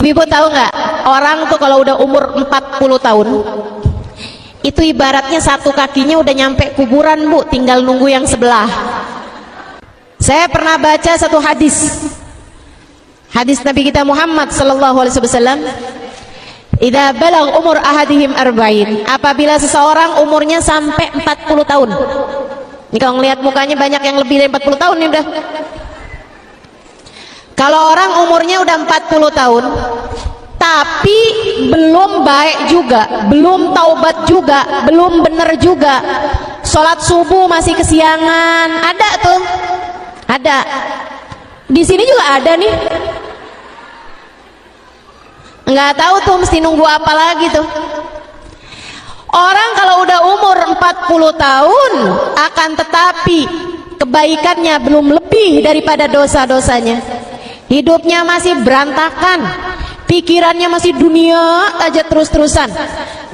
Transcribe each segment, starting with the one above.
Ibu tahu nggak, orang tuh kalau udah umur 40 tahun itu ibaratnya satu kakinya udah nyampe kuburan, Bu, tinggal nunggu yang sebelah. Saya pernah baca satu hadis Nabi kita Muhammad sallallahu alaihi wasallam, idza balagh umur ahadihim arba'in, apabila seseorang umurnya sampai 40 tahun. Ini kalau ngelihat mukanya banyak yang lebih dari 40 tahun nih udah. Kalau orang umurnya udah 40 tahun tapi belum baik juga, belum taubat juga, belum bener juga, sholat subuh masih kesiangan, ada tuh, ada. Di sini juga ada nih. Nggak tahu tuh mesti nunggu apa lagi tuh. Orang kalau udah umur 40 tahun akan tetapi kebaikannya belum lebih daripada dosa-dosanya, hidupnya masih berantakan, pikirannya masih dunia aja terus-terusan,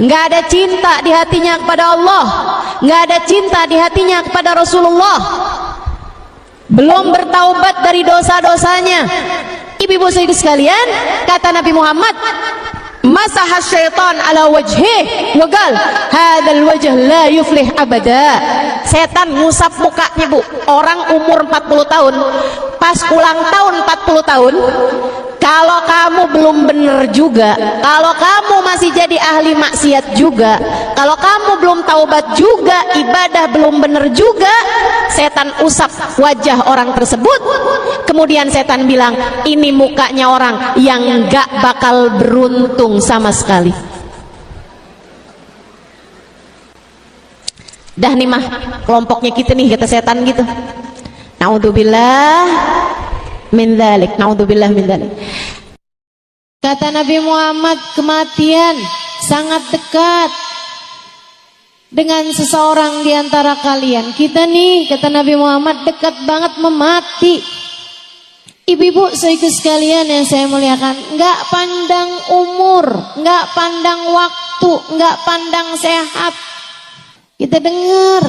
nggak ada cinta di hatinya kepada Allah, nggak ada cinta di hatinya kepada Rasulullah, belum bertaubat dari dosa-dosanya. Ibu-ibu sekalian, kata Nabi Muhammad, masaha syaitan ala wajhih wa qal hadzal wajh la yuflih abada. Setan ngusap mukanya, Bu, orang umur 40 tahun pas ulang tahun 40 tahun. Kalau kamu belum bener juga, kalau kamu masih jadi ahli maksiat juga, kalau kamu belum taubat juga, ibadah belum bener juga, setan usap wajah orang tersebut. Kemudian setan bilang, ini mukanya orang yang gak bakal beruntung sama sekali. Dah nih mah kelompoknya kita nih, kata setan gitu. Naudzubillah min dzalik, naudzubillah min dzalik. Kata Nabi Muhammad, kematian sangat dekat dengan seseorang di antara kalian. Kita nih, kata Nabi Muhammad, dekat banget memati. Ibu-ibu sekaligus sekalian yang saya muliakan, nggak pandang umur, nggak pandang waktu, nggak pandang sehat. Kita dengar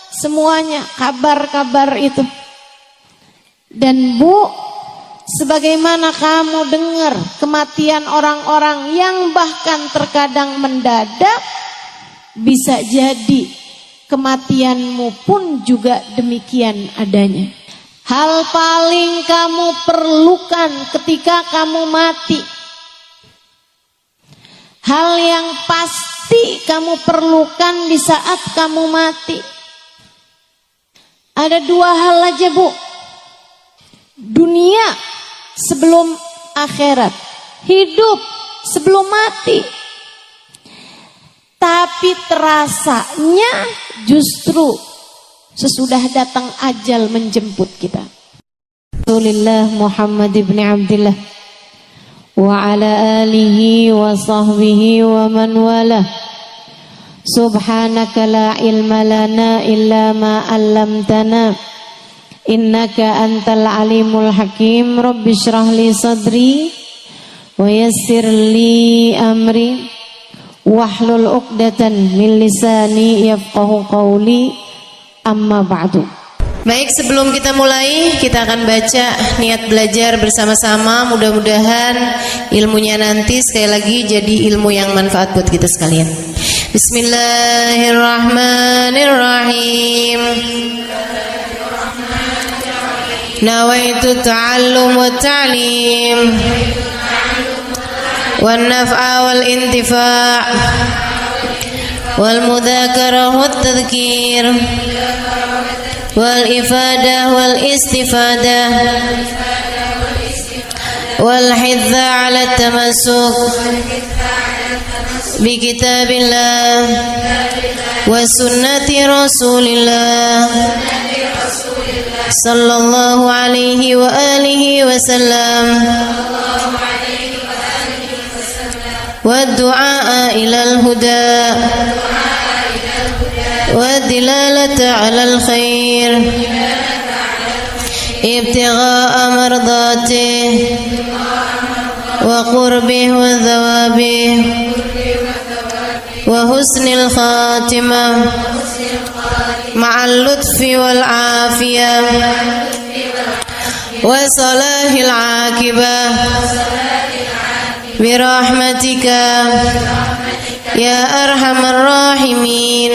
semuanya kabar-kabar itu. Dan Bu, sebagaimana kamu dengar kematian orang-orang yang bahkan terkadang mendadak, bisa jadi kematianmu pun juga demikian adanya. Hal paling kamu perlukan ketika kamu mati, hal yang pasti kamu perlukan di saat kamu mati, ada dua hal aja, Bu. Dunia sebelum akhirat, hidup sebelum mati. Tapi terasanya justru sesudah datang ajal menjemput kita. Rasulullah Muhammad ibn Abdullah wa ala alihi wa sahbihi wa man wala. Subhanaka la ilma lana illa ma 'allamtana innaka antal alimul hakim. Rabbi shrah li sadri wa yassir li amri wahlul 'uqdatan min lisani yafqahu qawli. Amma ba'du. Baik, sebelum kita mulai, kita akan baca niat belajar bersama-sama. Mudah-mudahan ilmunya nanti sekali lagi jadi ilmu yang manfaat buat kita sekalian. Bismillahirrahmanirrahim. Nawaitu ta'allum wa ta'lim wan naf'a wal intifa' wal mudzakarah wat tadhkir wal ifadah wal istifadah wal hidza 'ala tamassuk bi kitabillah wa sunnati rasulillah sallallahu alaihi wa alihi wasallam wa du'a ilal huda wa dilalata 'alal khair ibtigha'a mardatihi wa qurbihi wa thawabihi wa husnil khatimah ma'al lutfi wal afiyah wa salahil aqibah برحمتك يا أرحم الراحمين.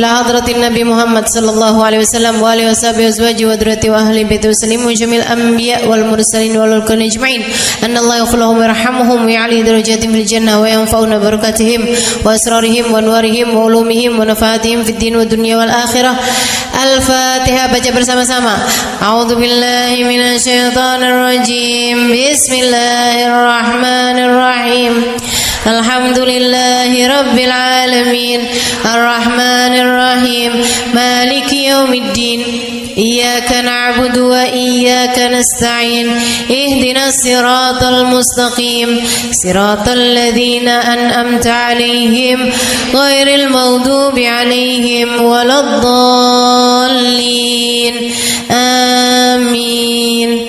إلى حضرة النبي محمد صلى الله عليه وسلم وآله وصحبه وأزواجه وذريته وأهل بيته وسلم وجميع الأنبياء والمرسلين والملائكة أجمعين أن الله يغفر لهم ويرحمهم ويعلي درجاتهم في الجنة وينفعنا بركاتهم وأسرارهم وأنوارهم وعلومهم ونفعاتهم في الدين والدنيا والآخرة. الفاتحة. Baca bersama-sama. A'udzu billahi minasyaitonir rajim. Bismillahirrahmanirrahim. Alhamdulillahi rabbil alamin. Arrahmanir rahim. Maliki yaumiddin. Iyyaka na'budu wa iyyaka nasta'in. Ihdinas siratal mustaqim. Siratal ladzina an'amta 'alaihim ghairil maghdubi 'alaihim waladdallin. Amin.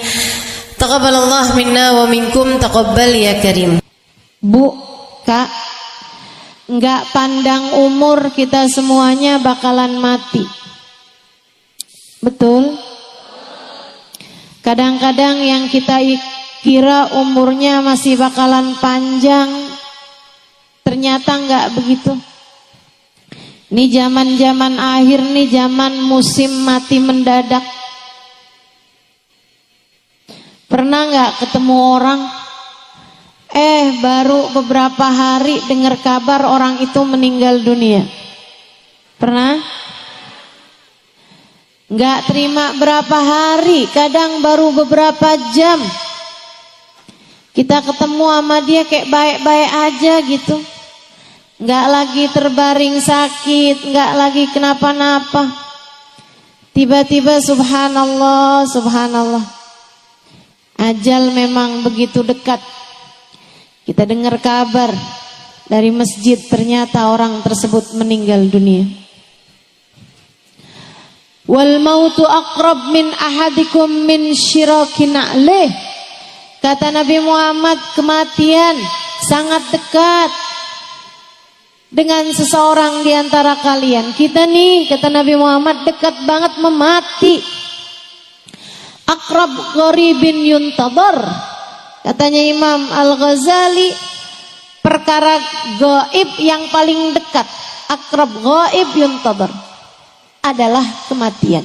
Taqabbalallahu minna wa minkum. Taqabbal ya karim. Bu, Kak, nggak pandang umur, kita semuanya bakalan mati. Betul? Kadang-kadang yang kita kira umurnya masih bakalan panjang, ternyata nggak begitu. Ini zaman-zaman akhir nih, zaman musim mati mendadak. Pernah nggak ketemu orang, baru beberapa hari dengar kabar orang itu meninggal dunia? Pernah? Nggak terima berapa hari, kadang baru beberapa jam kita ketemu sama dia kayak baik-baik aja gitu. Nggak lagi terbaring sakit, nggak lagi kenapa-napa. Tiba-tiba subhanallah, subhanallah, ajal memang begitu dekat. Kita dengar kabar dari masjid, ternyata orang tersebut meninggal dunia. Wal mautu aqrab min ahadikum min syirakin na'lih. Kata Nabi Muhammad, kematian sangat dekat dengan seseorang di antara kalian. Kita nih, kata Nabi Muhammad, dekat banget memati. Aqrab gharibin yuntadhar. Katanya Imam Al-Ghazali, perkara gaib yang paling dekat, akrab gaib yuntadhar, adalah kematian.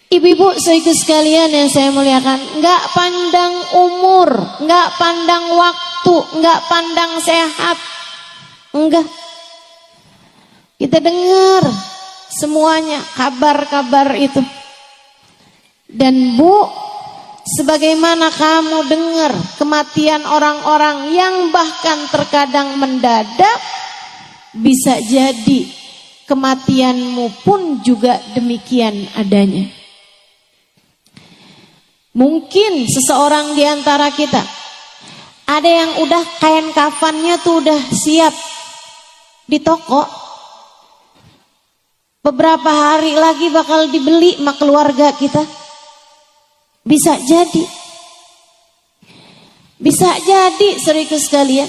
Ibu-ibu saudara sekalian yang saya muliakan, enggak pandang umur, enggak pandang waktu, enggak pandang sehat, enggak. Kita dengar semuanya kabar-kabar itu. Dan Bu, sebagaimana kamu dengar kematian orang-orang yang bahkan terkadang mendadak, bisa jadi kematianmu pun juga demikian adanya. Mungkin seseorang di antara kita, ada yang udah kain kafannya tuh udah siap di toko, beberapa hari lagi bakal dibeli sama keluarga kita. Bisa jadi, bisa jadi saudara sekalian.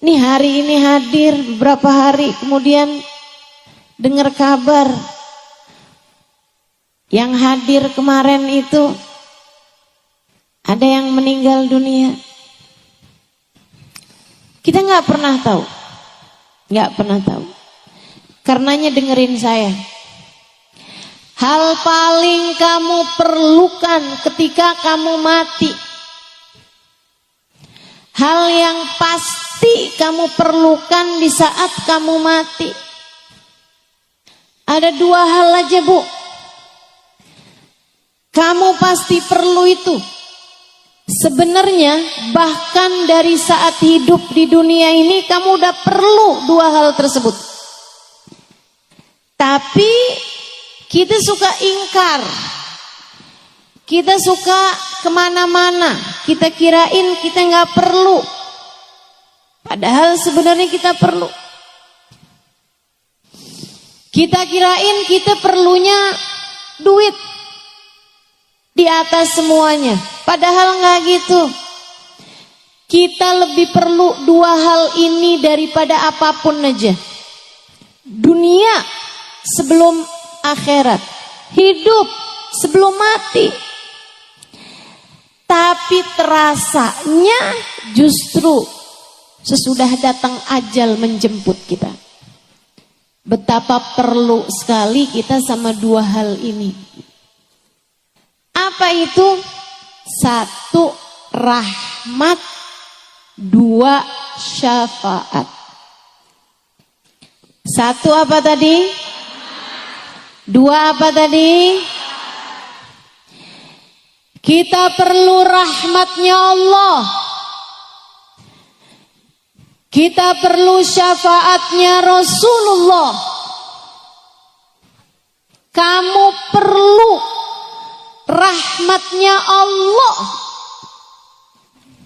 Nih hari ini hadir, beberapa hari kemudian dengar kabar. Yang hadir kemarin itu ada yang meninggal dunia. Kita nggak pernah tahu, nggak pernah tahu. Karenanya dengerin saya. Hal paling kamu perlukan ketika kamu mati, hal yang pasti kamu perlukan di saat kamu mati, ada dua hal aja Bu. Kamu pasti perlu itu. Sebenarnya bahkan dari saat hidup di dunia ini kamu udah perlu dua hal tersebut. Tapi kita suka ingkar, kita suka kemana-mana, kita kirain kita nggak perlu, padahal sebenarnya kita perlu. Kita kirain kita perlunya duit di atas semuanya, padahal nggak gitu. Kita lebih perlu dua hal ini daripada apapun aja. Dunia sebelum akhirat, hidup sebelum mati. Tapi terasanya justru sesudah datang ajal menjemput kita. Betapa perlu sekali kita sama dua hal ini. Apa itu? Satu, rahmat. Dua, syafaat. Satu apa tadi? Dua apa tadi? Kita perlu rahmatnya Allah. Kita perlu syafaatnya Rasulullah. Kamu perlu rahmatnya Allah.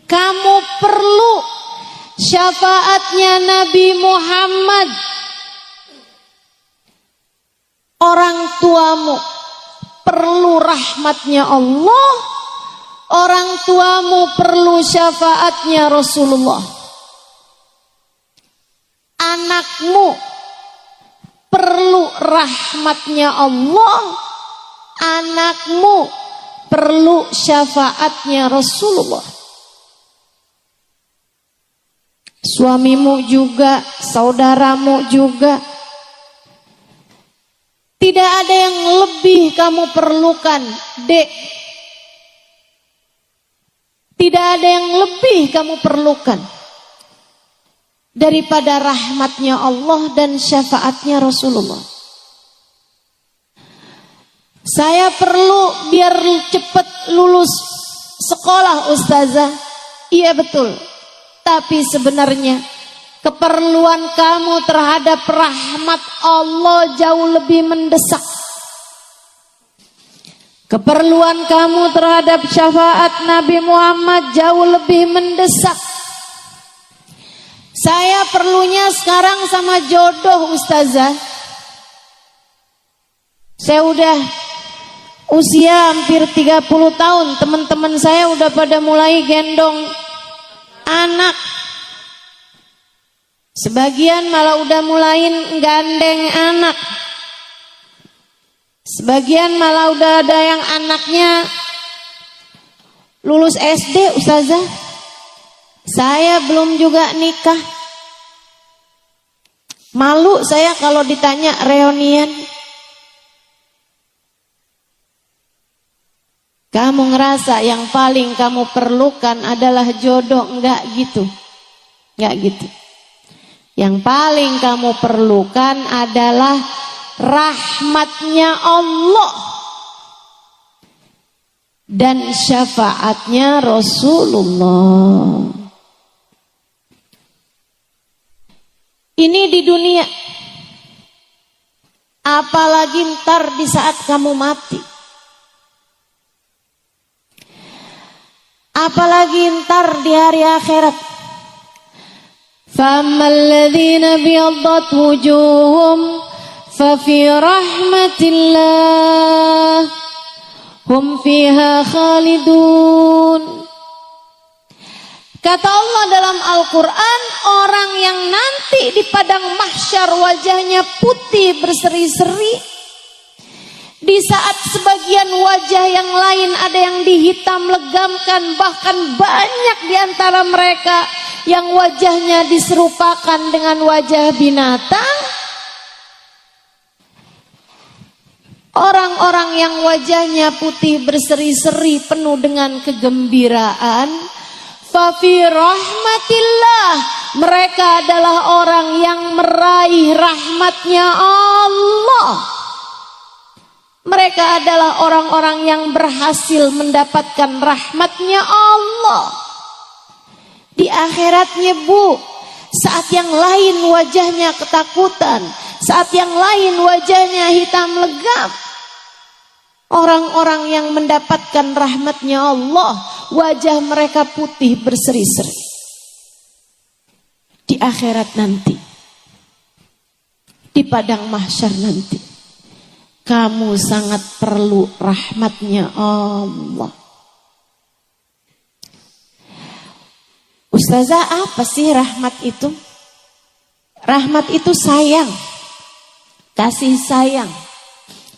Kamu perlu syafaatnya Nabi Muhammad. Orang tuamu perlu rahmatnya Allah. Orang tuamu perlu syafaatnya Rasulullah. Anakmu perlu rahmatnya Allah. Anakmu perlu syafaatnya Rasulullah. Suamimu juga, saudaramu juga. Tidak ada yang lebih kamu perlukan, Dek. Tidak ada yang lebih kamu perlukan daripada rahmatnya Allah dan syafaatnya Rasulullah. Saya perlu biar cepat lulus sekolah, Ustazah. Iya betul. Tapi sebenarnya keperluan kamu terhadap rahmat Allah jauh lebih mendesak. Keperluan kamu terhadap syafaat Nabi Muhammad jauh lebih mendesak. Saya perlunya sekarang sama jodoh, Ustazah. Saya udah usia hampir 30 tahun. Teman-teman saya udah pada mulai gendong anak. Sebagian malah udah mulain gandeng anak. Sebagian malah udah ada yang anaknya lulus SD, Ustazah. Saya belum juga nikah. Malu saya kalau ditanya reunian. Kamu ngerasa yang paling kamu perlukan adalah jodoh? Enggak gitu. Enggak gitu. Yang paling kamu perlukan adalah rahmatnya Allah dan syafaatnya Rasulullah. Ini di dunia. Apalagi ntar di saat kamu mati. Apalagi ntar di hari akhirat. فَأَمَّا الَّذِينَ بِيَضَّتْ وُجُوهُهُمْ فَفِي رَحْمَةِ اللَّهِ هُمْ فِيهَا خَالِدُونَ. Kata Allah dalam Al-Quran, orang yang nanti di padang mahsyar wajahnya putih berseri-seri. Di saat sebagian wajah yang lain ada yang dihitam legamkan, bahkan banyak di antara mereka yang wajahnya diserupakan dengan wajah binatang. Orang-orang yang wajahnya putih berseri-seri penuh dengan kegembiraan. Fafi rahmatillah, mereka adalah orang yang meraih rahmatnya Allah. Mereka adalah orang-orang yang berhasil mendapatkan rahmatnya Allah. Di akhiratnya, Bu, saat yang lain wajahnya ketakutan, saat yang lain wajahnya hitam legam. Orang-orang yang mendapatkan rahmatnya Allah, wajah mereka putih berseri-seri. Di akhirat nanti, di padang mahsyar nanti, kamu sangat perlu rahmatnya Allah. Ustazah, apa sih rahmat itu? Rahmat itu sayang, kasih sayang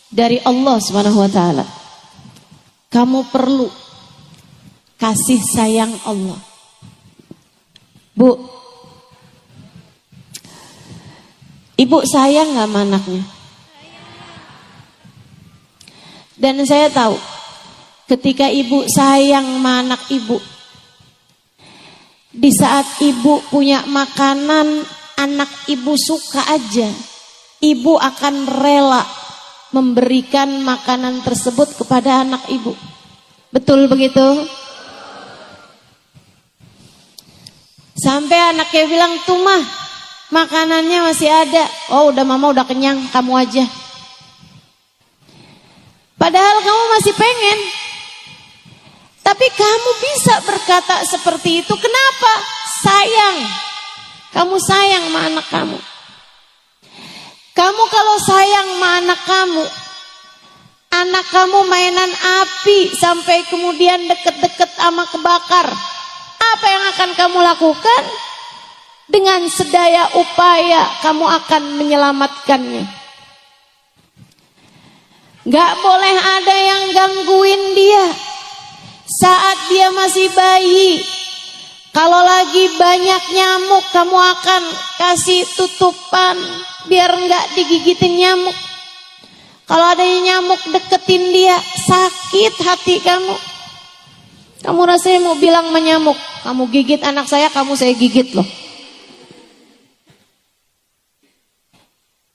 dari Allah Subhanahu wa taala. Kamu perlu kasih sayang Allah. Bu, ibu sayang gak sama anaknya? Dan saya tahu ketika ibu sayang sama anak ibu, di saat ibu punya makanan anak ibu suka aja, ibu akan rela memberikan makanan tersebut kepada anak ibu. Betul begitu? Sampai anaknya bilang, tuh mah makanannya masih ada. Oh udah mama udah kenyang, kamu aja. Padahal kamu masih pengen. Tapi kamu bisa berkata seperti itu. Kenapa? Sayang. Kamu sayang sama anak kamu. Kamu kalau sayang sama anak kamu mainan api sampai kemudian deket-deket sama kebakar. Apa yang akan kamu lakukan? Dengan sedaya upaya kamu akan menyelamatkannya. Gak boleh ada yang gangguin dia saat dia masih bayi. Kalau lagi banyak nyamuk, kamu akan kasih tutupan biar gak digigitin nyamuk. Kalau ada nyamuk deketin dia, sakit hati kamu. Kamu rasanya mau bilang menyamuk, kamu gigit anak saya gigit loh.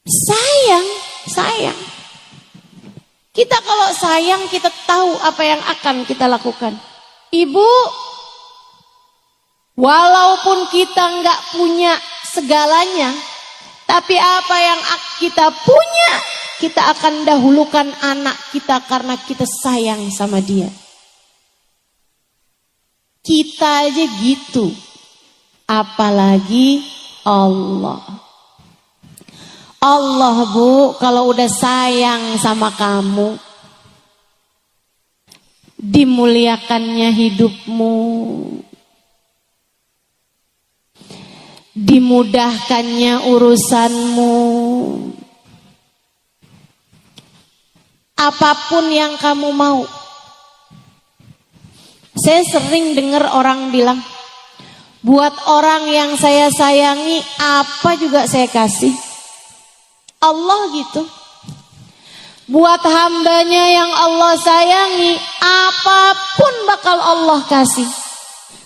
Sayang. Kita kalau sayang, kita tahu apa yang akan kita lakukan. Ibu, walaupun kita nggak punya segalanya, tapi apa yang kita punya, kita akan dahulukan anak kita karena kita sayang sama dia. Kita aja gitu, apalagi Allah. Allah bu, kalau udah sayang sama kamu, dimuliakannya hidupmu, dimudahkannya urusanmu. Apapun yang kamu mau. Saya sering dengar orang bilang, buat orang yang saya sayangi, apa juga saya kasih. Allah gitu. Buat hambanya yang Allah sayangi, apapun bakal Allah kasih.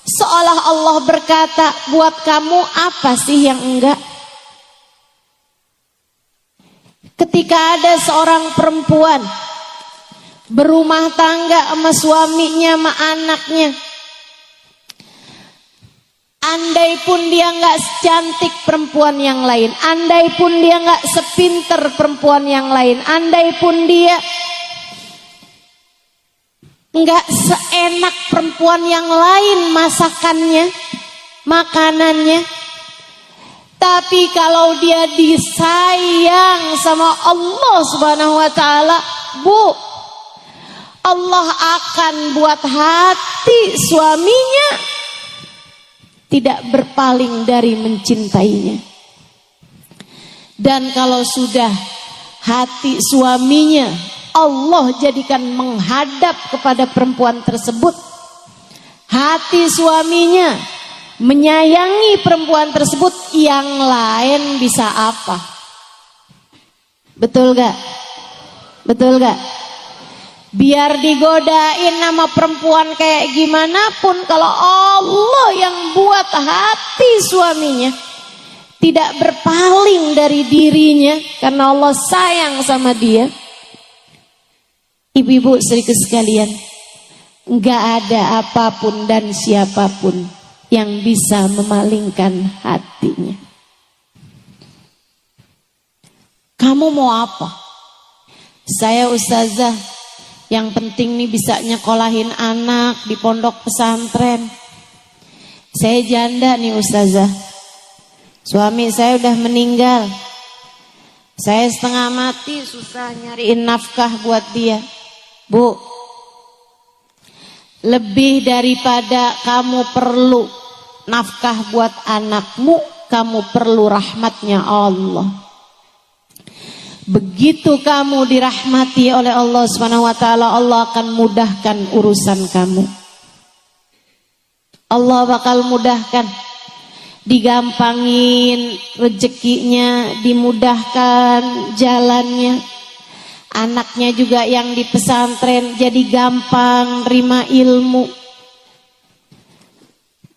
Seolah Allah berkata, buat kamu apa sih yang enggak? Ketika ada seorang perempuan berumah tangga sama suaminya, sama anaknya, andai pun dia nggak secantik perempuan yang lain, andai pun dia nggak sepinter perempuan yang lain, andai pun dia nggak seenak perempuan yang lain masakannya, makanannya, tapi kalau dia disayang sama Allah Subhanahu wa taala, Bu, Allah akan buat hati suaminya tidak berpaling dari mencintainya. Dan kalau sudah hati suaminya Allah jadikan menghadap kepada perempuan tersebut, hati suaminya menyayangi perempuan tersebut, yang lain bisa apa? Betul gak? Betul gak? Biar digodain nama perempuan kayak gimana pun, kalau Allah yang buat hati suaminya tidak berpaling dari dirinya karena Allah sayang sama dia. Ibu-ibu saudaraku sekalian, enggak ada apapun dan siapapun yang bisa memalingkan hatinya. Kamu mau apa? Saya ustazah, yang penting nih bisa nyekolahin anak di pondok pesantren. Saya janda nih ustazah, suami saya udah meninggal, saya setengah mati susah nyariin nafkah buat dia. Bu, lebih daripada kamu perlu nafkah buat anakmu, kamu perlu rahmatnya Allah. Begitu kamu dirahmati oleh Allah Subhanahu wa taala, Allah akan mudahkan urusan kamu. Allah bakal mudahkan, digampangin rezekinya, dimudahkan jalannya. Anaknya juga yang di pesantren jadi gampang terima ilmu,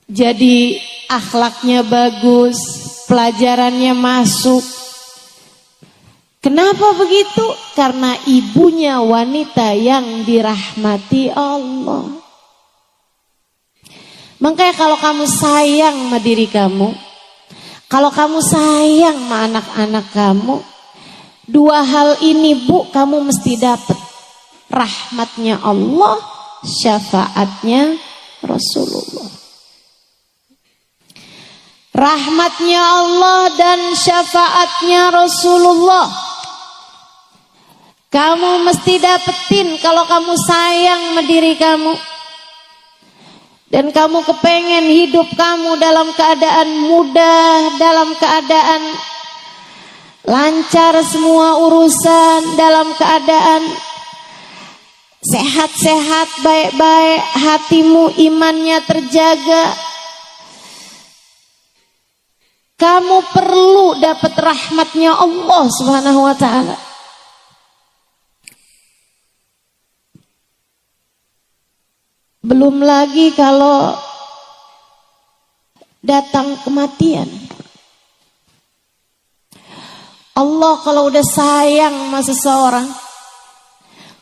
jadi akhlaknya bagus, pelajarannya masuk. Kenapa begitu? Karena ibunya wanita yang dirahmati Allah. Makanya kalau kamu sayang sama diri kamu, kalau kamu sayang sama anak-anak kamu, dua hal ini Bu, kamu mesti dapat. Rahmatnya Allah, syafaatnya Rasulullah. Rahmatnya Allah dan syafaatnya Rasulullah kamu mesti dapetin kalau kamu sayang sama diri kamu. Dan kamu kepengen hidup kamu dalam keadaan mudah, dalam keadaan lancar semua urusan, dalam keadaan sehat-sehat, baik-baik, hatimu imannya terjaga. Kamu perlu dapat rahmatnya Allah Subhanahu wa ta'ala. Belum lagi kalau datang kematian. Allah kalau udah sayang sama seseorang,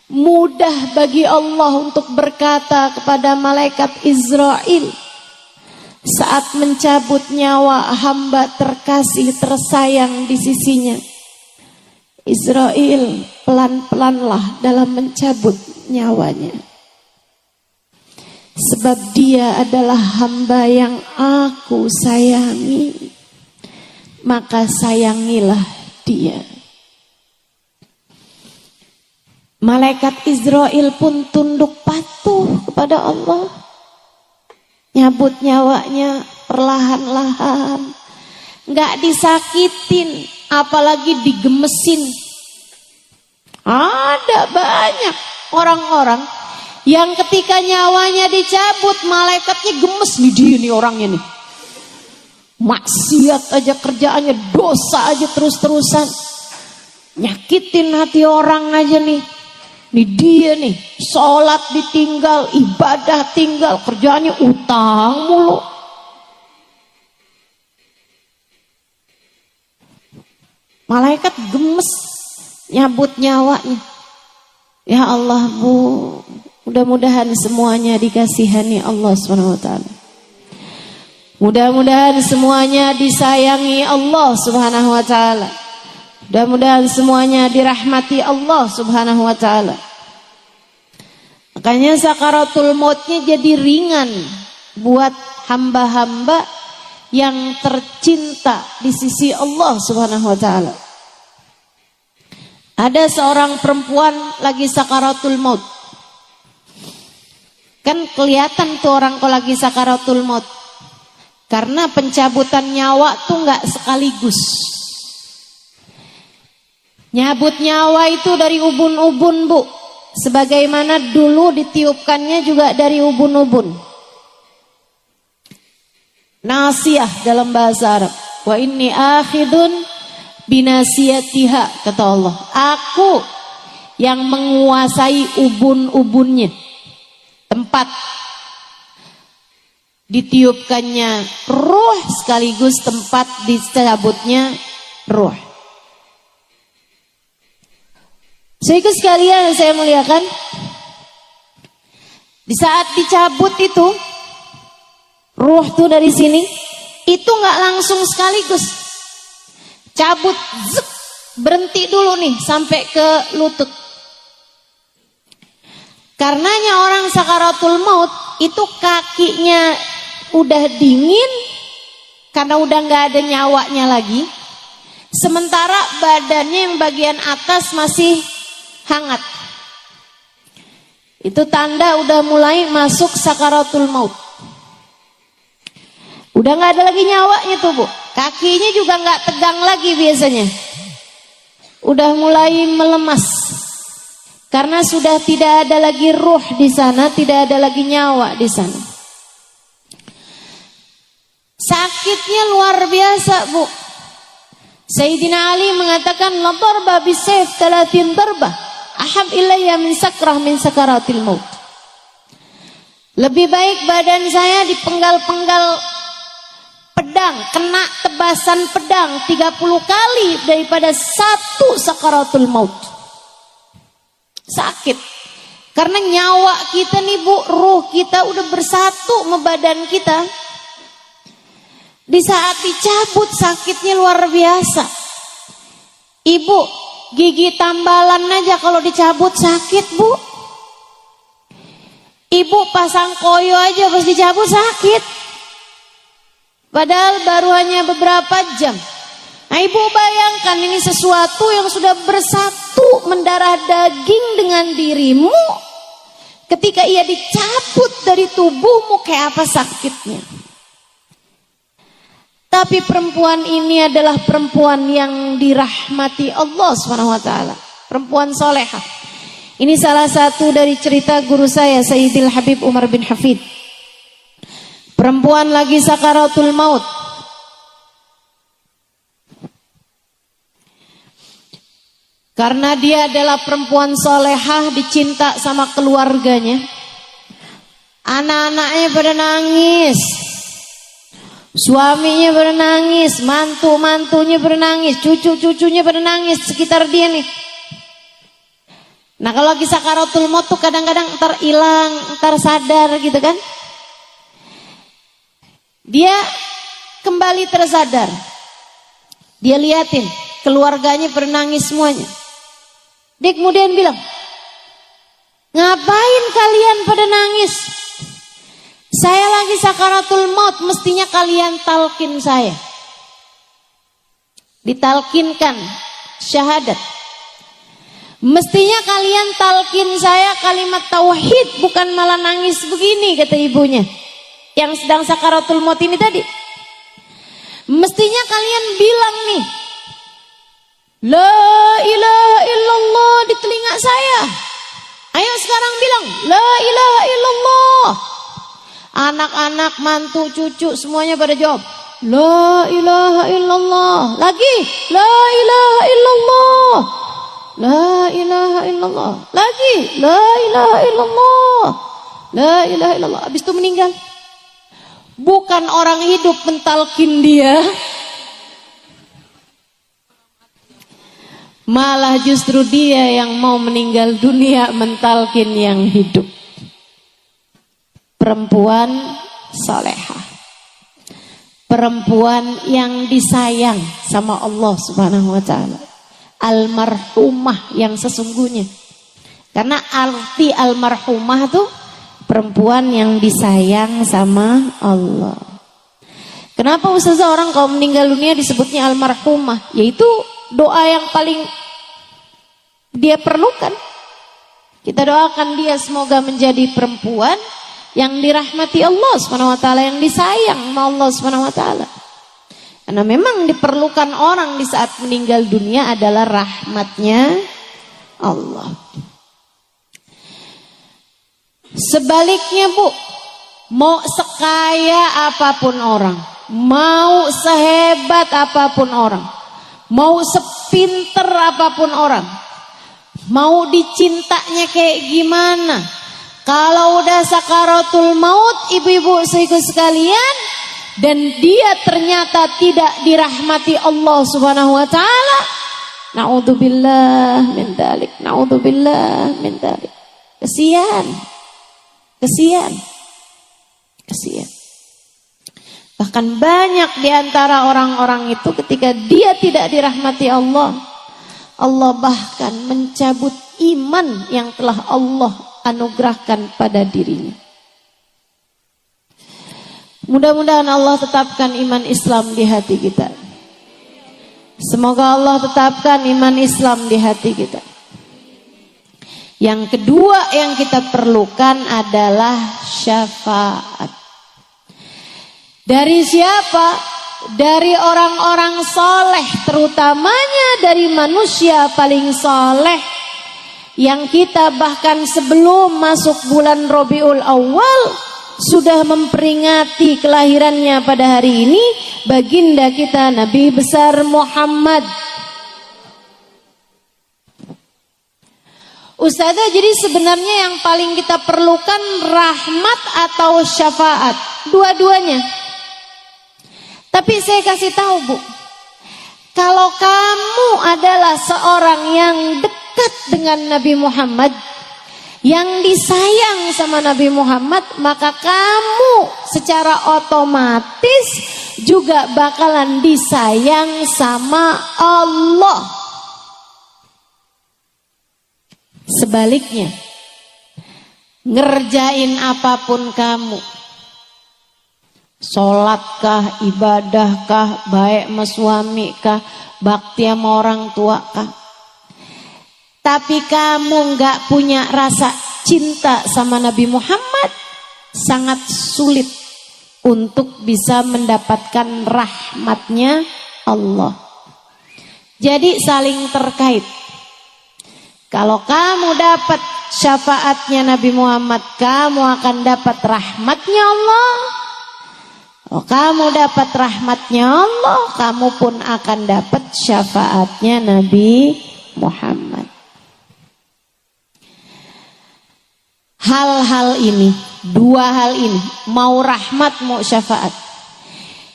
mudah bagi Allah untuk berkata kepada malaikat Israel saat mencabut nyawa hamba terkasih tersayang di sisinya. Israel, pelan-pelanlah dalam mencabut nyawanya. Sebab dia adalah hamba yang aku sayangi, maka sayangilah dia. Malaikat Israel pun tunduk patuh kepada Allah. Nyabut nyawanya perlahan-lahan, nggak disakitin, apalagi digemesin. Ada banyak orang-orang yang ketika nyawanya dicabut, malaikatnya gemes nih, dia nih orangnya nih. Maksiat aja kerjaannya, dosa aja terus-terusan. Nyakitin hati orang aja nih. Nih dia nih, sholat ditinggal, ibadah tinggal, kerjaannya utang mulu. Malaikat gemes nyabut nyawanya. Ya Allah Bu, mudah-mudahan semuanya dikasihani Allah SWT. Mudah-mudahan semuanya disayangi Allah SWT. Mudah-mudahan semuanya dirahmati Allah Subhanahu wa ta'ala. Makanya sakaratul mautnya jadi ringan buat hamba-hamba yang tercinta di sisi Allah Subhanahu wa ta'ala. Ada seorang perempuan lagi sakaratul maut. Kan kelihatan tuh orang kalau lagi sakaratul maut. Karena pencabutan nyawa tuh nggak sekaligus. Nyabut nyawa itu dari ubun-ubun Bu. Sebagaimana dulu ditiupkannya juga dari ubun-ubun. Nasiyah dalam bahasa Arab. Wa inni akhidun binasiyatiha, kata Allah. Aku yang menguasai ubun-ubunnya. Tempat ditiupkannya ruh sekaligus tempat dicabutnya ruh. Sehingga sekalian saya muliakan, di saat dicabut itu ruh tuh dari sini, itu nggak langsung sekaligus cabut, zek, berhenti dulu nih sampai ke lutut. Karenanya orang sakaratul maut itu kakinya udah dingin karena udah nggak ada nyawanya lagi, sementara badannya yang bagian atas masih hangat. Itu tanda udah mulai masuk sakaratul maut. Udah nggak ada lagi nyawanya tuh Bu. Kakinya juga nggak tegang lagi biasanya. Udah mulai melemas. Karena sudah tidak ada lagi ruh di sana, tidak ada lagi nyawa di sana. Sakitnya luar biasa, Bu. Sayyidina Ali mengatakan la darba bisayf 30 darbah ahab ilayya min sakrah min sakaratil maut. Lebih baik badan saya dipenggal-penggal pedang, kena tebasan pedang 30 kali daripada satu sakaratul maut. Sakit. Karena nyawa kita nih, Bu, ruh kita udah bersatu sama badan kita. Di saat dicabut sakitnya luar biasa. Ibu, gigi tambalan aja kalau dicabut sakit, Bu. Ibu pasang koyo aja pas dicabut sakit. Padahal baru hanya beberapa jam. Nah, Ibu bayangkan ini sesuatu yang sudah bersatu mendarah daging dengan dirimu. Ketika ia dicabut dari tubuhmu, kayak apa sakitnya. Tapi perempuan ini adalah perempuan yang dirahmati Allah SWT. Perempuan solehah. Ini salah satu dari cerita guru saya, Sayyidil Habib Umar bin Hafid. Perempuan lagi sakaratul maut. Karena dia adalah perempuan solehah, dicinta sama keluarganya. Anak-anaknya pada nangis. Suaminya pada nangis, mantu-mantunya pada nangis, cucu-cucunya pada nangis sekitar dia nih. Nah, kalau lagi sakaratul maut tuh kadang-kadang ntar hilang, ntar sadar gitu kan. Dia kembali tersadar. Dia liatin keluarganya pada nangis semuanya. Dia kemudian bilang, ngapain kalian pada nangis? Saya lagi sakaratul maut, mestinya kalian talkin saya. Ditalkinkan syahadat. Mestinya kalian talkin saya kalimat tauhid, bukan malah nangis begini, kata ibunya. Yang sedang sakaratul maut ini tadi. Mestinya kalian bilang nih, la ilaha illallah di telinga saya. Ayo sekarang bilang, la ilaha illallah. Anak-anak, mantu, cucu semuanya pada jawab, la ilaha illallah. Lagi, la ilaha illallah. La ilaha illallah. Lagi, la ilaha illallah. La ilaha illallah. Habis itu meninggal. Bukan orang hidup mentalkin dia, malah justru dia yang mau meninggal dunia mentalkin yang hidup. Perempuan salehah, perempuan yang disayang sama Allah Subhanahu wa ta'ala, almarhumah yang sesungguhnya. Karena arti almarhumah tuh perempuan yang disayang sama Allah. Kenapa ustazah orang kalau meninggal dunia disebutnya almarhumah? Yaitu doa yang paling dia perlukan. Kita doakan dia semoga menjadi perempuan yang dirahmati Allah SWT, yang disayang sama Allah SWT. Karena memang diperlukan orang di saat meninggal dunia adalah rahmatnya Allah. Sebaliknya, Bu, mau sekaya apapun orang, mau sehebat apapun orang, mau sepinter apapun orang, mau dicintanya kayak gimana, kalau udah sakaratul maut, ibu-ibu saudaraku sekalian, dan dia ternyata tidak dirahmati Allah Subhanahu wa ta'ala, naudzubillah min dzalik, naudzubillah min dzalik. Kesian. Bahkan banyak di antara orang-orang itu ketika dia tidak dirahmati Allah, Allah bahkan mencabut iman yang telah Allah anugerahkan pada dirinya. Mudah-mudahan Allah tetapkan iman Islam di hati kita. Semoga Allah tetapkan iman Islam di hati kita. Yang kedua yang kita perlukan adalah syafaat. Dari siapa? Dari orang-orang soleh, terutamanya dari manusia paling soleh, yang kita bahkan sebelum masuk bulan Rabiul Awal sudah memperingati kelahirannya pada hari ini, baginda kita Nabi besar Muhammad. Ustazah, jadi sebenarnya yang paling kita perlukan rahmat atau syafaat? Dua-duanya. Tapi saya kasih tahu Bu, kalau kamu adalah seorang yang dekat dengan Nabi Muhammad, yang disayang sama Nabi Muhammad, maka kamu secara otomatis juga bakalan disayang sama Allah. Sebaliknya, ngerjain apapun kamu, sholatkah, ibadahkah, baik sama suami kah, bakti sama orang tua kah, tapi kamu nggak punya rasa cinta sama Nabi Muhammad, sangat sulit untuk bisa mendapatkan rahmatnya Allah. Jadi saling terkait. Kalau kamu dapat syafaatnya Nabi Muhammad, kamu akan dapat rahmatnya Allah. Kalau kamu dapat rahmatnya Allah, kamu pun akan dapat syafaatnya Nabi Muhammad. Hal-hal ini, dua hal ini, mau rahmat mau syafaat,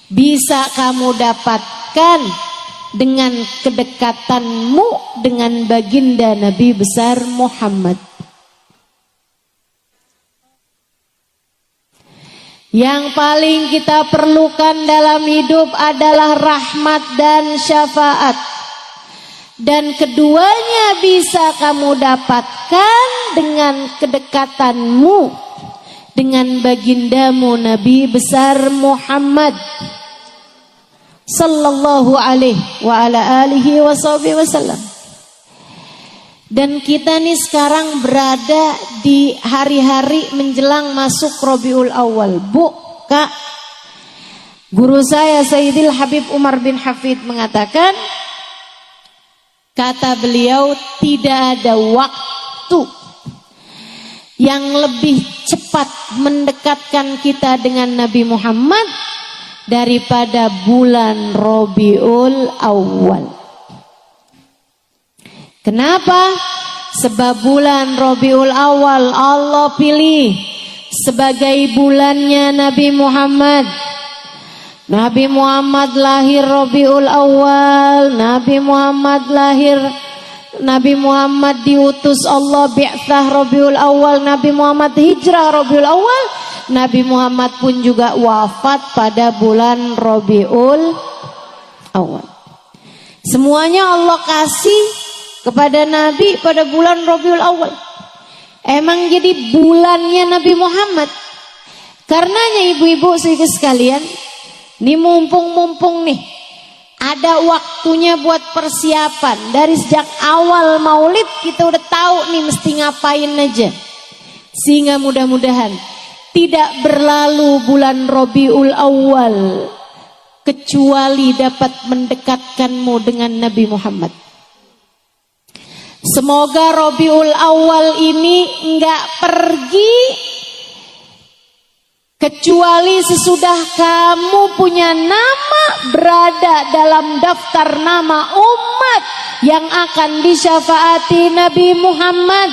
bisa kamu dapatkan dengan kedekatanmu dengan baginda Nabi besar Muhammad. Yang paling kita perlukan dalam hidup adalah rahmat dan syafaat. Dan keduanya bisa kamu dapatkan dengan kedekatanmu dengan bagindamu Nabi besar Muhammad sallallahu alaihi wa ala alihi wasallam. Dan kita nih sekarang berada di hari-hari menjelang masuk Rabiul Awal. Bu, Kak, guru saya Sayyidil Habib Umar bin Hafid mengatakan, kata beliau, tidak ada waktu yang lebih cepat mendekatkan kita dengan Nabi Muhammad daripada bulan Rabiul Awal. Kenapa? Sebab bulan Rabiul Awal Allah pilih sebagai bulannya Nabi Muhammad. Nabi Muhammad lahir Rabiul Awal, Nabi Muhammad diutus Allah bi'tsah Rabiul Awal, Nabi Muhammad hijrah Rabiul Awal, Nabi Muhammad pun juga wafat pada bulan Rabiul Awal. Semuanya Allah kasih kepada Nabi pada bulan Rabiul Awal. Emang jadi bulannya Nabi Muhammad. Karenanya ibu-ibu sekalian, ini mumpung nih ada waktunya buat persiapan. Dari sejak awal maulid kita udah tahu nih mesti ngapain aja. Sehingga mudah-mudahan tidak berlalu bulan Rabiul Awal kecuali dapat mendekatkanmu dengan Nabi Muhammad. Semoga Rabiul Awal ini enggak pergi kecuali sesudah kamu punya nama berada dalam daftar nama umat yang akan disyafaati Nabi Muhammad.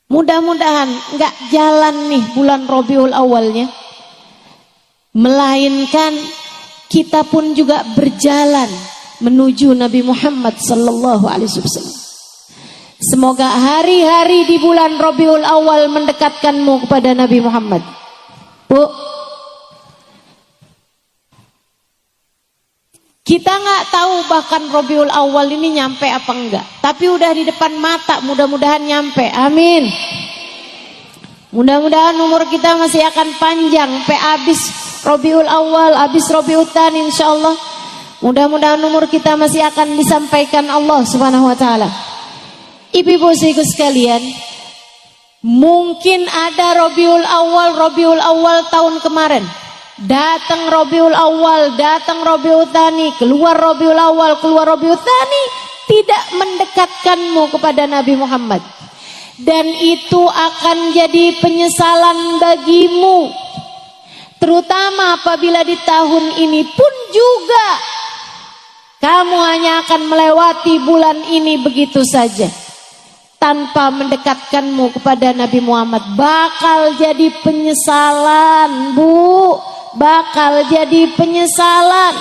Mudah-mudahan enggak jalan nih bulan Rabiul Awalnya, melainkan kita pun juga berjalan menuju Nabi Muhammad sallallahu alaihi wasallam. Semoga hari-hari di bulan Rabiul Awal mendekatkanmu kepada Nabi Muhammad. Bu, kita nggak tahu bahkan Rabiul Awal ini nyampe apa enggak, tapi udah di depan mata, mudah-mudahan nyampe. Amin. Mudah-mudahan umur kita masih akan panjang sampai habis Rabiul Awal, habis Rabiul Tsani insyaallah. Mudah-mudahan umur kita masih akan disampaikan Allah Subhanahu wa taala. Ibu-ibu sekalian, mungkin ada Rabiul Awal tahun kemarin. Datang Rabiul Awal, datang Rabiul Tsani, keluar Rabiul Awal, keluar Rabiul Tsani, tidak mendekatkanmu kepada Nabi Muhammad. dan itu akan jadi penyesalan bagimu, terutama apabila di tahun ini pun juga kamu hanya akan melewati bulan ini begitu saja tanpa mendekatkanmu kepada Nabi Muhammad. Bakal jadi penyesalan, Bu, bakal jadi penyesalan.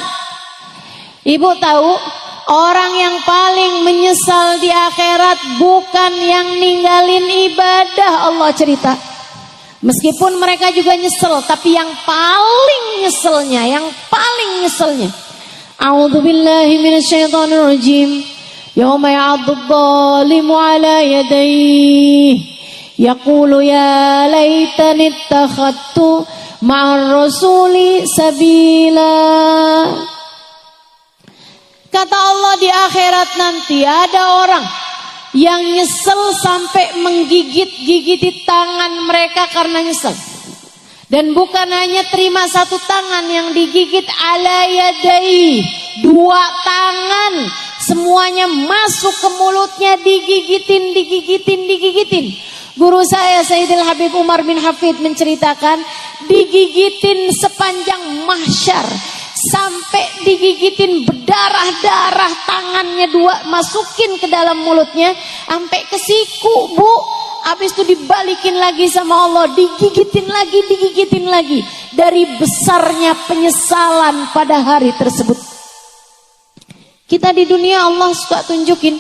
Ibu tahu, orang yang paling menyesal di akhirat bukan yang ninggalin ibadah, Allah cerita. Meskipun mereka juga nyesel, tapi yang paling nyeselnya, A'udzubillahi minasyaitonirrajim. Yauma ya'addu dhalimu ala yadayhi yaqulu ya laitani ittakhadtu ma'ar rasuli sabila. Kata Allah, di akhirat nanti ada orang yang nyesel sampai menggigit-gigiti tangan mereka karena nyesel. Dan bukan hanya terima satu tangan yang digigit, ala yadai, dua tangan semuanya masuk ke mulutnya, digigitin. Guru saya Sayyidil Habib Umar bin Hafid menceritakan, digigitin sepanjang mahsyar, sampai digigitin berdarah-darah, tangannya dua masukin ke dalam mulutnya sampai ke siku, Bu. Habis itu dibalikin lagi sama Allah, digigitin lagi dari besarnya penyesalan pada hari tersebut. Kita di dunia Allah suka tunjukin,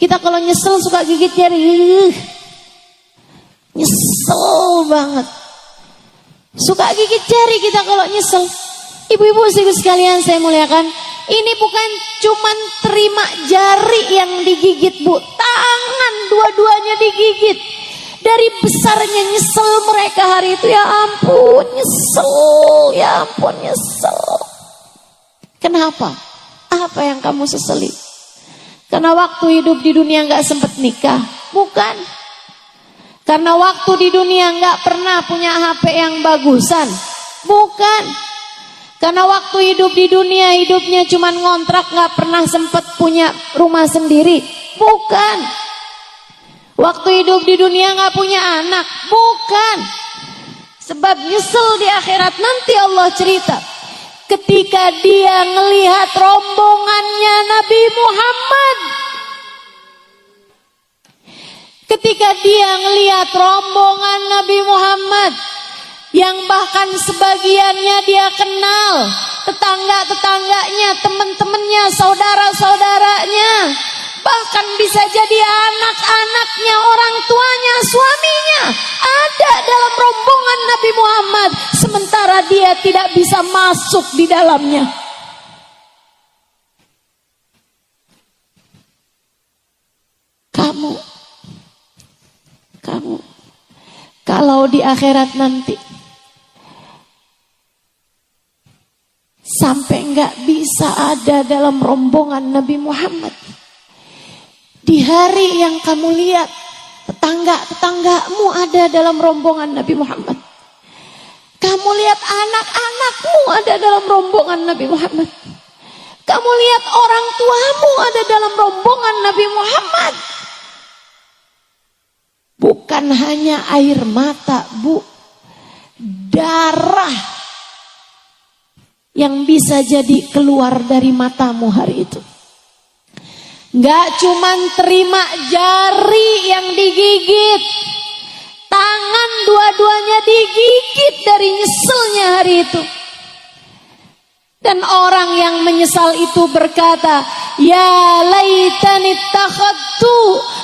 kita kalau nyesel suka gigit jari, nyesel banget, suka gigit jari kita kalau nyesel. Ibu-ibu sekalian saya muliakan, ini bukan cuman terima jari yang digigit, Bu, tangan dua-duanya digigit. Dari besarnya nyesel mereka hari itu, ya ampun nyesel. Kenapa? Apa yang kamu sesali? Karena waktu hidup di dunia gak sempat nikah? Bukan. Karena waktu di dunia gak pernah punya HP yang bagusan? Bukan. Karena waktu hidup di dunia hidupnya cuma ngontrak, gak pernah sempat punya rumah sendiri? Bukan. Waktu hidup di dunia gak punya anak? Bukan. Sebab nyesel di akhirat nanti Allah cerita, ketika dia ngelihat rombongannya Nabi Muhammad, ketika dia ngelihat rombongan Nabi Muhammad yang bahkan sebagiannya dia kenal, tetangga-tetangganya, teman-temannya, saudara-saudaranya, bahkan bisa jadi anak-anaknya, orang tuanya, suaminya ada dalam rombongan Nabi Muhammad, sementara dia tidak bisa masuk di dalamnya. Kamu kalau di akhirat nanti sampai nggak bisa ada dalam rombongan Nabi Muhammad, di hari yang kamu lihat tetangga-tetanggamu ada dalam rombongan Nabi Muhammad, kamu lihat anak-anakmu ada dalam rombongan Nabi Muhammad, kamu lihat orang tuamu ada dalam rombongan Nabi Muhammad, bukan hanya air mata, Bu, darah yang bisa jadi keluar dari matamu hari itu. Gak cuman terima jari yang digigit, tangan dua-duanya digigit dari nyeselnya hari itu. Dan orang yang menyesal itu berkata, ya laitani ittakhadtu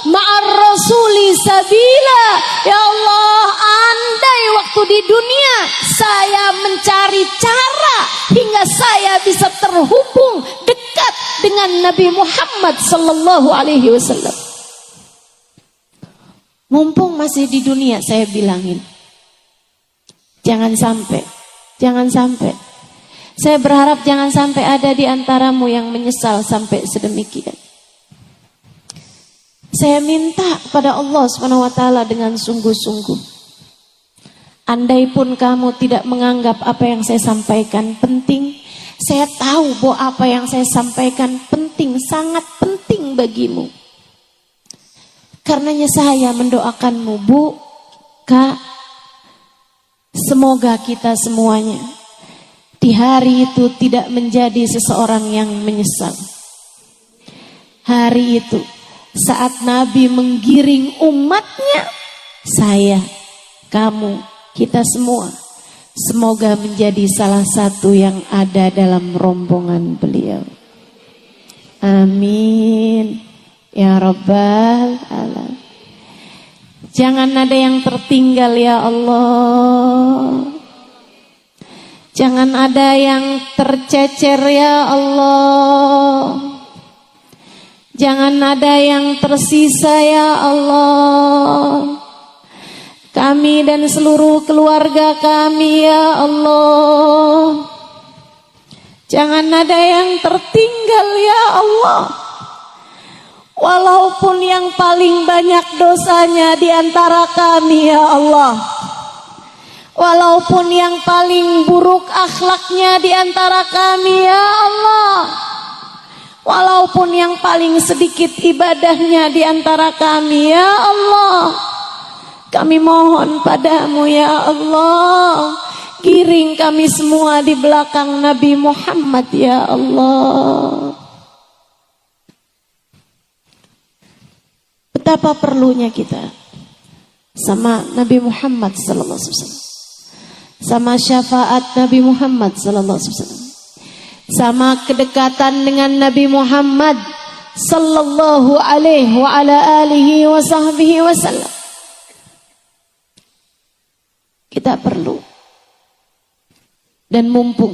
ma'ar rasuli sabila. Ya Allah, andai waktu di dunia saya mencari cara hingga saya bisa terhubung dekat dengan Nabi Muhammad sallallahu alaihi wasallam. Mumpung masih di dunia saya bilangin, jangan sampai. Saya berharap jangan sampai ada di antaramu yang menyesal sampai sedemikian. Saya minta kepada Allah SWT dengan sungguh-sungguh, andai pun kamu tidak menganggap apa yang saya sampaikan penting, saya tahu bahwa apa yang saya sampaikan penting, sangat penting bagimu. Karenanya saya mendoakanmu, Bu, Kak, semoga kita semuanya di hari itu tidak menjadi seseorang yang menyesal. Hari itu saat Nabi menggiring umatnya, saya, kamu, kita semua, semoga menjadi salah satu yang ada dalam rombongan beliau. Amin ya Rabbal Alamin. Jangan ada yang tertinggal ya Allah. Jangan ada yang tercecer ya Allah. Jangan ada yang tersisa ya Allah. Kami dan seluruh keluarga kami ya Allah. Jangan ada yang tertinggal ya Allah. Walaupun yang paling banyak dosanya di antara kami ya Allah. Walaupun yang paling buruk akhlaknya di antara kami ya Allah. Walaupun yang paling sedikit ibadahnya di antara kami ya Allah. Kami mohon padamu ya Allah. Giring kami semua di belakang Nabi Muhammad ya Allah. Betapa perlunya kita sama Nabi Muhammad sallallahu alaihi wasallam, sama syafaat Nabi Muhammad sallallahu alaihi wasallam, sama kedekatan dengan Nabi Muhammad sallallahu alaihi wa ala alihi wa sahbihi wasallam. Kita perlu, dan mumpung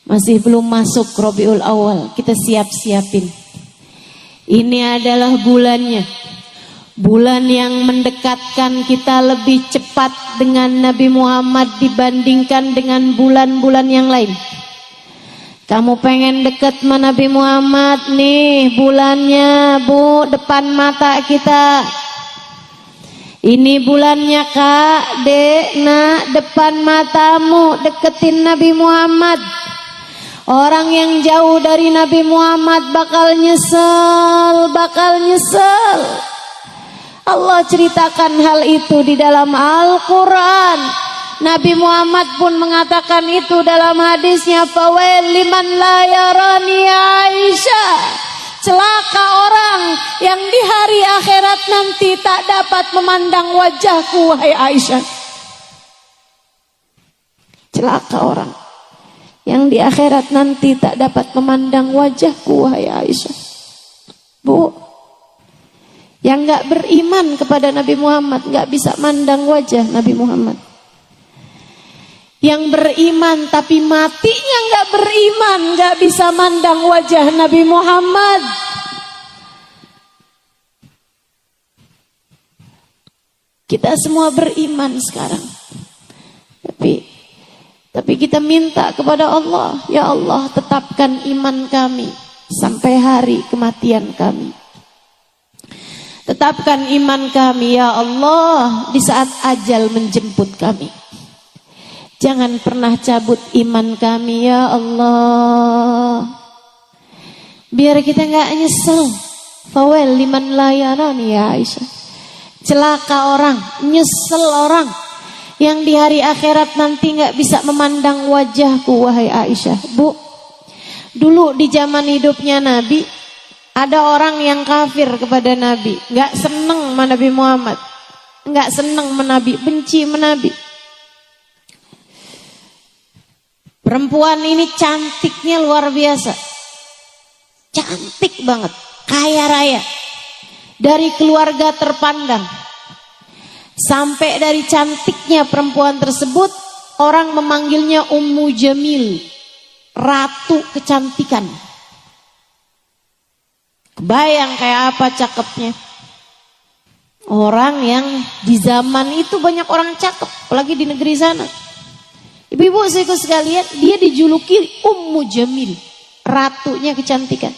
masih belum masuk Rabiul Awal, kita siap-siapin. Ini adalah bulannya, bulan yang mendekatkan kita lebih cepat dengan Nabi Muhammad dibandingkan dengan bulan-bulan yang lain. Kamu pengen dekat sama Nabi Muhammad nih, bulannya Bu, depan mata kita. Ini bulannya Kak, Dek, Nak, depan matamu, deketin Nabi Muhammad. Orang yang jauh dari Nabi Muhammad bakal nyesel, bakal nyesel. Allah ceritakan hal itu di dalam Al-Quran. Nabi Muhammad pun mengatakan itu dalam hadisnya, fawail liman la yarani Aisyah. Celaka orang yang di hari akhirat nanti tak dapat memandang wajahku, wahai Aisyah. Celaka orang yang di akhirat nanti tak dapat memandang wajahku, wahai Aisyah. Bu, yang gak beriman kepada Nabi Muhammad gak bisa mandang wajah Nabi Muhammad. Yang beriman tapi matinya gak beriman gak bisa mandang wajah Nabi Muhammad. Kita semua beriman sekarang, tapi kita minta kepada Allah, ya Allah tetapkan iman kami sampai hari kematian kami. Tetapkan iman kami ya Allah di saat ajal menjemput kami. Jangan pernah cabut iman kami ya Allah. Biar kita gak nyesel. Fawel liman layarani ya Aisyah. Celaka orang, nyesel orang yang di hari akhirat nanti gak bisa memandang wajahku, wahai Aisyah. Bu, dulu di zaman hidupnya Nabi, ada orang yang kafir kepada Nabi, gak seneng sama Nabi Muhammad, gak seneng sama Nabi, benci sama Nabi. Perempuan ini cantiknya luar biasa, cantik banget, kaya raya, dari keluarga terpandang. Sampai dari cantiknya perempuan tersebut, orang memanggilnya Ummu Jamil, ratu kecantikan. Kebayang kayak apa cakepnya. Orang yang di zaman itu banyak orang cakep, apalagi di negeri sana. Ibu-ibu saudara sekalian, dia dijuluki Ummu Jamil, ratunya kecantikan.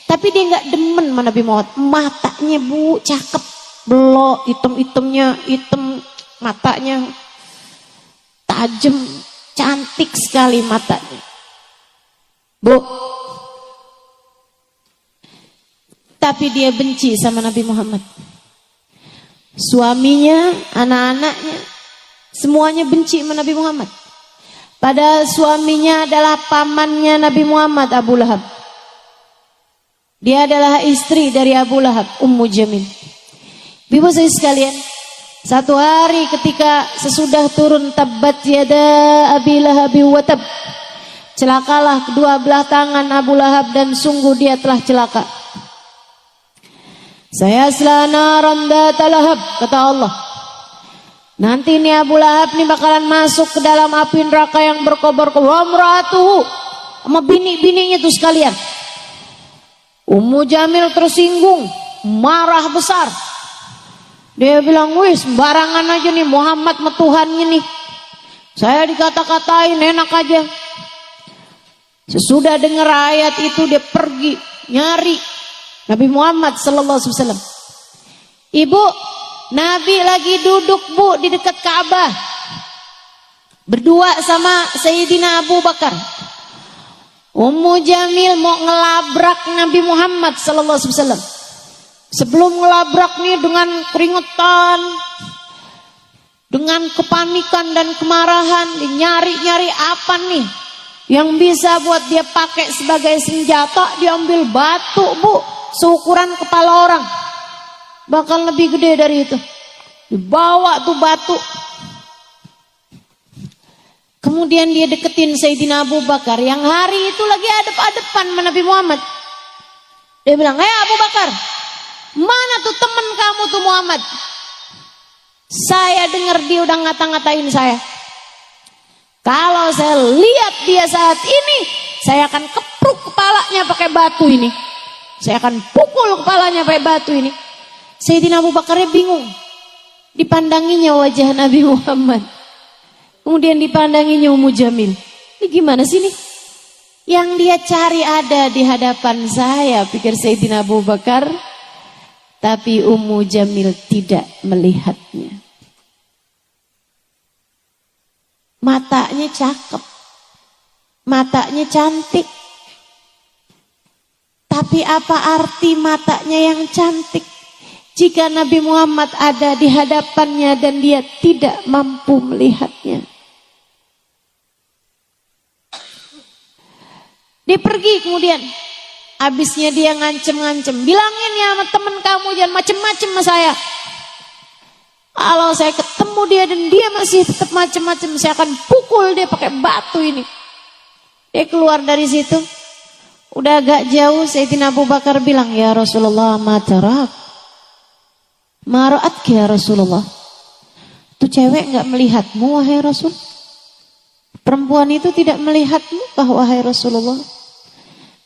Tapi dia nggak demen sama Nabi Muhammad. Matanya Bu cakep, belok, hitam-hitamnya, hitam, matanya tajam, cantik sekali matanya. Bu, tapi dia benci sama Nabi Muhammad. suaminya, anak-anaknya, semuanya benci sama Nabi Muhammad. Padahal suaminya adalah pamannya Nabi Muhammad, Abu Lahab. Dia adalah istri dari Abu Lahab, Ummu Jamil. Ibu saya sekalian, satu hari ketika sesudah turun tabbat yada Abi Lahab wa tab, celakalah kedua belah tangan Abu Lahab dan sungguh dia telah celaka. Saya naran dzata lahab, kata Allah. Nanti nih Abu Lahab nih bakalan masuk ke dalam api neraka yang berkobar-kobar, imra'atuhu, sama bini-bininya tuh sekalian. Ummu Jamil tersinggung, marah besar. Dia bilang, wih sembarangan aja nih Muhammad sama Tuhannya nih. Saya dikata-katain enak aja. Sesudah dengar ayat itu dia pergi nyari Nabi Muhammad sallallahu alaihi wasallam. Ibu, Nabi lagi duduk bu di dekat Ka'bah, berdua sama Sayyidina Abu Bakar. Ummu Jamil mau ngelabrak Nabi Muhammad sallallahu alaihi wasallam. Sebelum ngelabrak nih dengan keringetan, dengan kepanikan dan kemarahan, nyari-nyari apa nih yang bisa buat dia pakai sebagai senjata. Diambil batu bu, seukuran kepala orang, bakal lebih gede dari itu. Dibawa tuh batu. Kemudian dia deketin Sayyidina Abu Bakar yang hari itu lagi adep-adepan sama Nabi Muhammad. Dia bilang, Abu Bakar, mana tuh teman kamu tuh Muhammad? Saya dengar dia udah ngata-ngatain saya. Kalau saya lihat dia saat ini, saya akan kepruk kepalanya pakai batu ini. Saya akan pukul kepalanya pakai batu ini. Sayyidina Abu Bakarnya bingung. Dipandanginya wajah Nabi Muhammad. Kemudian dipandanginya Ummu Jamil. Ini gimana sih nih? Yang dia cari ada di hadapan saya, pikir Sayyidina Abu Bakar. Tapi Ummu Jamil tidak melihatnya. Matanya cakep, matanya cantik. Tapi apa arti matanya yang cantik jika Nabi Muhammad ada di hadapannya dan dia tidak mampu melihatnya? Dia pergi kemudian. Habisnya dia ngancem-ngancem. Bilangin ya sama temen kamu jangan macem-macem sama saya. Kalau saya ketemu dia dan dia masih tetap macem-macem, saya akan pukul dia pakai batu ini. Dia keluar dari situ. Udah agak jauh, Sayyidina Abu Bakar bilang, ya Rasulullah, ma tarak. Ma ra'atki ya Rasulullah. Tuh cewek gak melihatmu wahai Rasul. Perempuan itu tidak melihatmu wahai Rasulullah.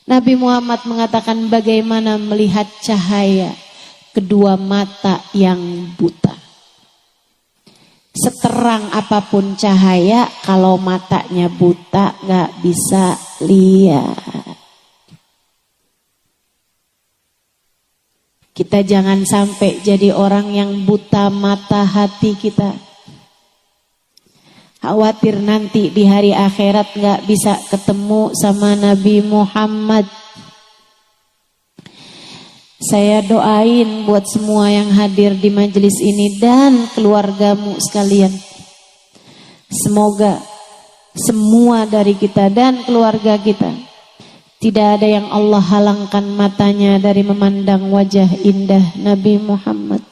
Nabi Muhammad mengatakan bagaimana melihat cahaya kedua mata yang buta. Seterang apapun cahaya, kalau matanya buta gak bisa lihat. Kita jangan sampai jadi orang yang buta mata hati kita. Khawatir nanti di hari akhirat gak bisa ketemu sama Nabi Muhammad. Saya doain buat semua yang hadir di majelis ini dan keluargamu sekalian. Semoga semua dari kita dan keluarga kita, tidak ada yang Allah halangkan matanya dari memandang wajah indah Nabi Muhammad.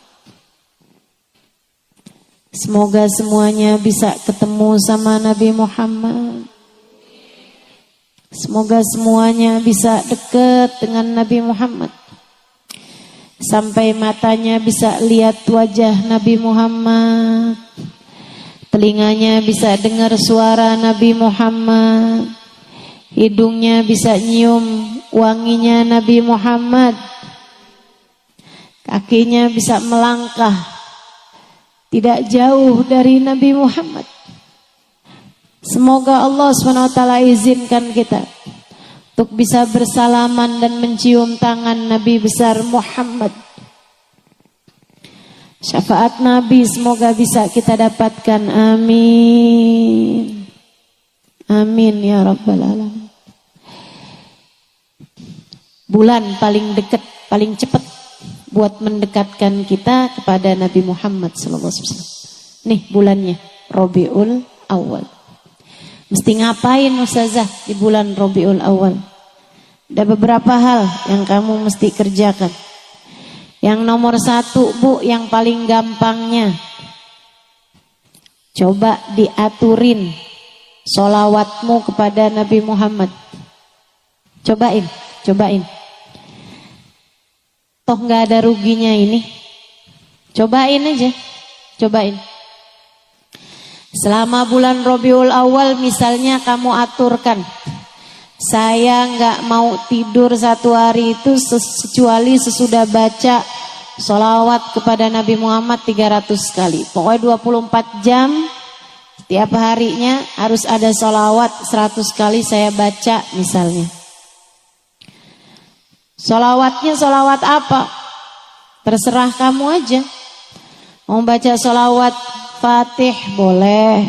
Semoga semuanya bisa ketemu sama Nabi Muhammad. Semoga semuanya bisa dekat dengan Nabi Muhammad. Sampai matanya bisa lihat wajah Nabi Muhammad. Telinganya bisa dengar suara Nabi Muhammad. Hidungnya bisa nyium wanginya Nabi Muhammad. Kakinya bisa melangkah tidak jauh dari Nabi Muhammad. Semoga Allah SWT izinkan kita untuk bisa bersalaman dan mencium tangan Nabi besar Muhammad. Syafaat Nabi semoga bisa kita dapatkan. Amin. Amin ya Rabbal Alamin. Bulan paling dekat, paling cepat buat mendekatkan kita kepada Nabi Muhammad SAW. Nih bulannya Rabiul Awal. Mesti ngapain Ustazah di bulan Rabiul Awal? Ada beberapa hal yang kamu mesti kerjakan. Yang nomor 1 Bu, yang paling gampangnya, coba diaturin sholawatmu kepada Nabi Muhammad. Cobain. Toh gak ada ruginya ini. Cobain aja. Selama bulan Rabiul Awal misalnya kamu aturkan, saya gak mau tidur 1 hari itu kecuali sesudah baca sholawat kepada Nabi Muhammad 300 kali. Pokoknya 24 jam setiap harinya harus ada sholawat 100 kali saya baca misalnya. Sholawatnya sholawat apa? Terserah kamu aja. Mau baca sholawat Fatih boleh,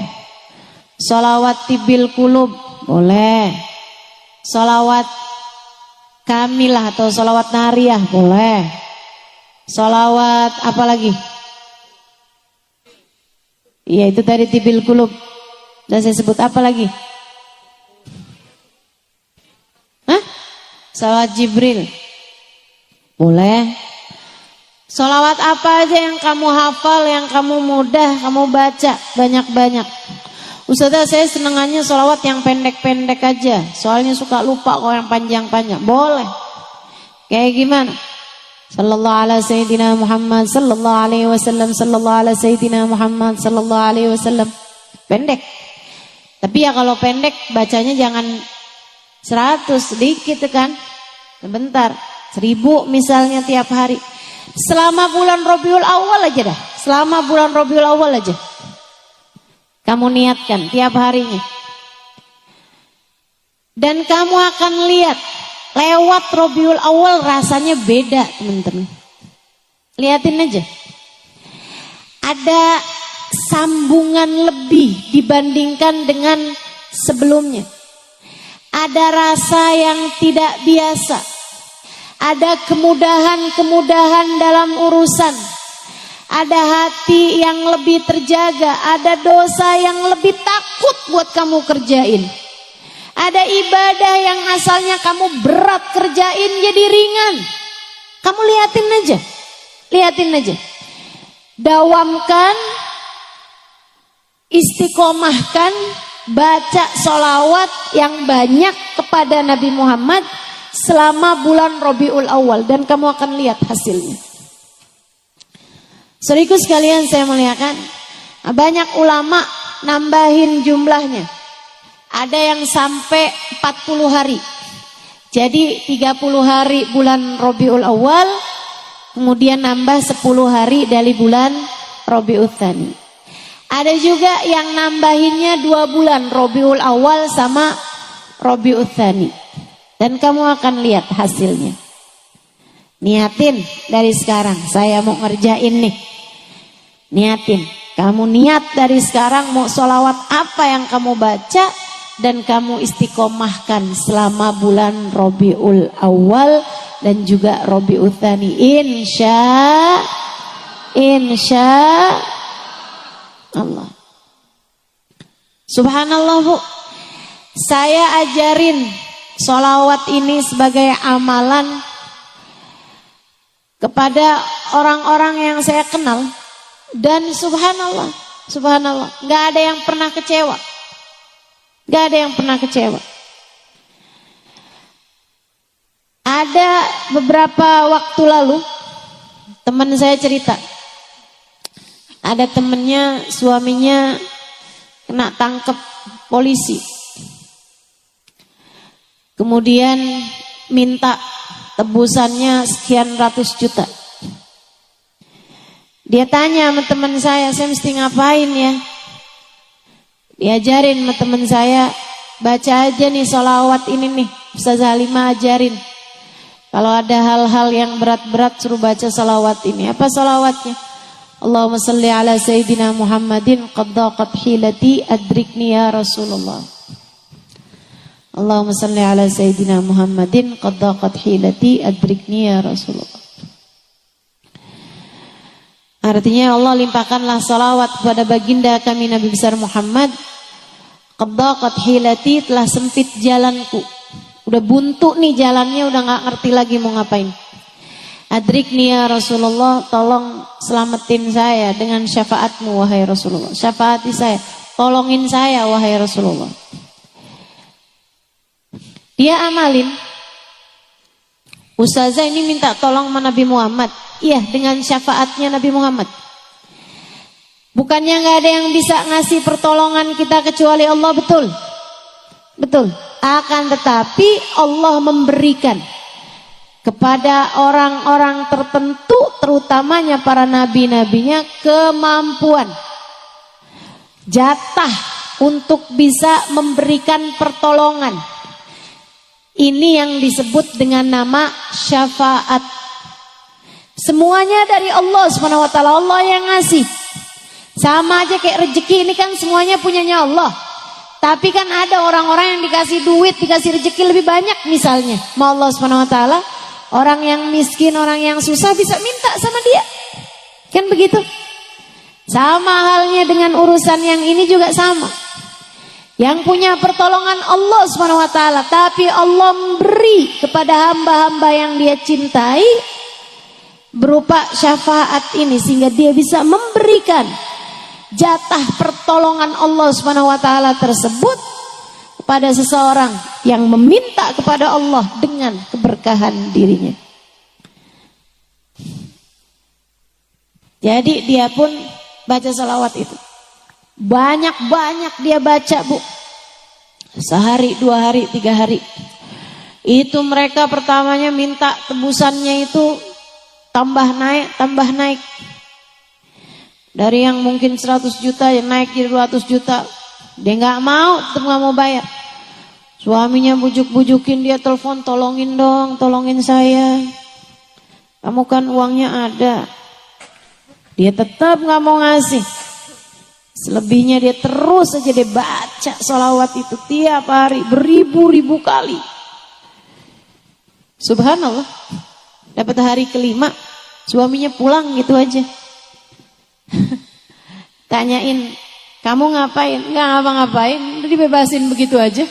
sholawat Tibil Kulub boleh, sholawat Kamilah atau sholawat Nariyah boleh, sholawat apa lagi? Iya itu tadi Tibil Kulub. Dan saya sebut apa lagi? Sholawat Jibril boleh. Sholawat apa aja yang kamu hafal, yang kamu mudah, kamu baca banyak-banyak. Ustazah saya senengannya sholawat yang pendek-pendek aja, soalnya suka lupa kalau yang panjang-panjang. Boleh. Kayak gimana? Sallallahu ala Sayyidina Muhammad sallallahu alaihi wasallam, sallallahu ala Sayyidina Muhammad sallallahu alaihi wasallam. Pendek. Tapi ya kalau pendek bacanya jangan 100, sedikit kan. Sebentar, 1000 misalnya tiap hari. Selama bulan Rabiul Awal aja dah. Selama bulan Rabiul Awal aja. Kamu niatkan tiap harinya. Dan kamu akan lihat lewat Rabiul Awal rasanya beda, teman-teman. Lihatin aja. Ada sambungan lebih dibandingkan dengan sebelumnya. Ada rasa yang tidak biasa. Ada kemudahan-kemudahan dalam urusan. Ada hati yang lebih terjaga. Ada dosa yang lebih takut buat kamu kerjain. Ada ibadah yang asalnya kamu berat kerjain jadi ringan. Kamu liatin aja. Dawamkan, istiqomahkan, baca sholawat yang banyak kepada Nabi Muhammad selama bulan Rabiul Awal dan kamu akan lihat hasilnya. Saudaraku sekalian saya muliakan, banyak ulama nambahin jumlahnya. Ada yang sampai 40 hari. Jadi 30 hari bulan Rabiul Awal, kemudian nambah 10 hari dari bulan Rabiul Tsani. Ada juga yang nambahinnya 2 bulan, Rabiul Awal sama Rabiul Tsani. Dan kamu akan lihat hasilnya. Niatin dari sekarang, saya mau ngerjain nih. Niatin, kamu niat dari sekarang mau sholawat apa yang kamu baca. Dan kamu istiqomahkan selama bulan Rabiul Awal dan juga Rabiul Tsani. Insya Allah. Subhanallah Bu, saya ajarin sholawat ini sebagai amalan kepada orang-orang yang saya kenal. Dan subhanallah, gak ada yang pernah kecewa. Ada beberapa waktu lalu teman saya cerita, ada temennya suaminya kena tangkep polisi. Kemudian minta tebusannya sekian ratus juta. Dia tanya sama teman saya mesti ngapain ya? Diajarin sama teman saya, baca aja nih sholawat ini nih. Ustazah Halimah ajarin. Kalau ada hal-hal yang berat-berat suruh baca sholawat ini. Apa sholawatnya? Allahumma salli ala Sayyidina Muhammadin qad daqat hilati adrikni ya Rasulullah. Allahumma salli ala Sayyidina Muhammadin qad daqat hilati adrikni ya Rasulullah. Artinya Allah limpahkanlah salawat kepada baginda kami Nabi besar Muhammad. Qad daqat hilati, telah sempit jalanku. Udah buntu nih jalannya, udah gak ngerti lagi mau ngapain. Adrikni ya Rasulullah, tolong selamatin saya dengan syafaatmu wahai Rasulullah. Syafaati saya, tolongin saya wahai Rasulullah. Dia amalin. Ustazah ini minta tolong sama Nabi Muhammad. Iya, dengan syafaatnya Nabi Muhammad. Bukannya gak ada yang bisa ngasih pertolongan kita kecuali Allah, betul? Betul. Akan tetapi Allah memberikan kepada orang-orang tertentu, terutamanya para nabi-nabinya, kemampuan, jatah untuk bisa memberikan pertolongan. Ini yang disebut dengan nama syafaat. Semuanya dari Allah SWT, Allah yang ngasih. Sama aja kayak rezeki, ini kan semuanya punyanya Allah. Tapi kan ada orang-orang yang dikasih duit, dikasih rezeki lebih banyak misalnya. Ma Allah SWT, orang yang miskin, orang yang susah bisa minta sama dia. Kan begitu? Sama halnya dengan urusan yang ini juga sama. Yang punya pertolongan Allah SWT, tapi Allah memberi kepada hamba-hamba yang dia cintai berupa syafaat ini, sehingga dia bisa memberikan jatah pertolongan Allah SWT tersebut kepada seseorang yang meminta kepada Allah dengan keberkahan dirinya. Jadi dia pun baca salawat itu. Banyak-banyak dia baca, Bu. Sehari, 2 hari, 3 hari. Itu mereka pertamanya minta tebusannya itu tambah naik. Dari yang mungkin 100 juta yang naik jadi 200 juta. Dia gak mau, tetap gak mau bayar. Suaminya bujuk-bujukin dia, telepon, tolongin dong, tolongin saya. Kamu kan uangnya ada. Dia tetap gak mau ngasih. Selebihnya dia terus saja dia baca sholawat itu tiap hari beribu-ribu kali. Subhanallah. Dapat hari kelima, suaminya pulang gitu aja. Tanyain, kamu ngapain? Enggak ngapa-ngapain, udah dibebasin begitu aja.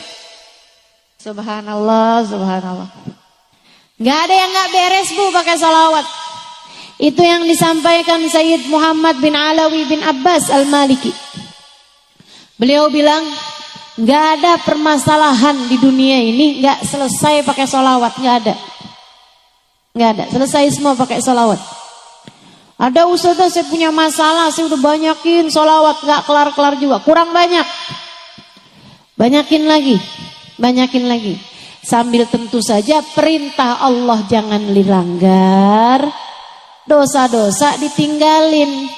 Subhanallah, subhanallah. Enggak ada yang enggak beres, Bu, pakai sholawat. Itu yang disampaikan Sayyid Muhammad bin Alawi bin Abbas Al-Maliki. Beliau bilang, enggak ada permasalahan di dunia ini enggak selesai pakai sholawat, enggak ada. Enggak ada, selesai semua pakai sholawat. Ada ustazah, saya punya masalah, saya udah banyakin sholawat, enggak kelar-kelar juga, kurang banyak. Banyakin lagi. Sambil tentu saja perintah Allah jangan dilanggar, dosa-dosa ditinggalin.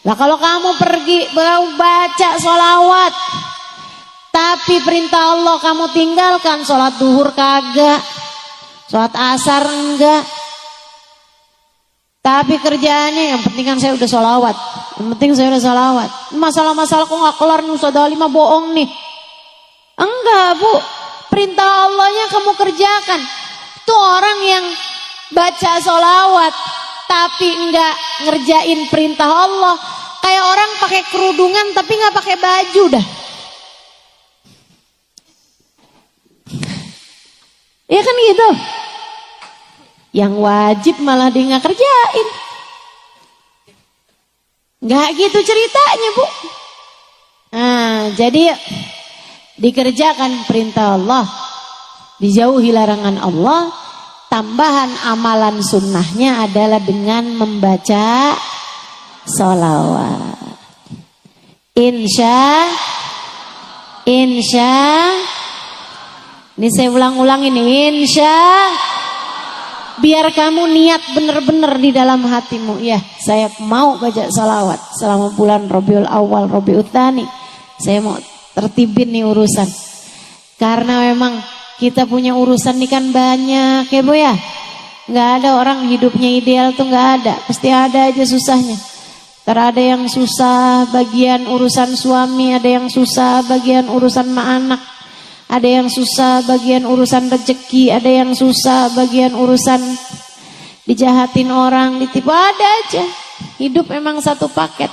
Lah kalau kamu pergi baca sholawat, tapi perintah Allah kamu tinggalkan, sholat duhur kagak, sholat asar enggak, tapi kerjaannya yang penting kan saya udah sholawat, masalah-masalah kok gak kelar nih Ustaz Ali mah bohong nih. Enggak, Bu, perintah Allahnya kamu kerjakan. Itu orang yang baca sholawat tapi enggak ngerjain perintah Allah, kayak orang pakai kerudungan tapi enggak pakai baju dah. Ya kan gitu. Yang wajib malah dia enggak kerjain. Enggak gitu ceritanya, Bu. Nah, jadi dikerjakan perintah Allah, dijauhi larangan Allah. Tambahan amalan sunnahnya adalah dengan membaca sholawat. Insya. Ini saya ulang-ulang ini. Insya. Biar kamu niat benar-benar di dalam hatimu. Ya, saya mau baca sholawat selama bulan Rabiul Awal, Rabiul Tsani. Saya mau tertibin nih urusan. Karena memang kita punya urusan nih kan banyak ya, Bu ya. Nggak ada orang hidupnya ideal tuh, nggak ada. Pasti ada aja susahnya. Ada yang susah bagian urusan suami, ada yang susah bagian urusan anak, ada yang susah bagian urusan rezeki, ada yang susah bagian urusan dijahatin orang, ditipu, ada aja. Hidup memang satu paket.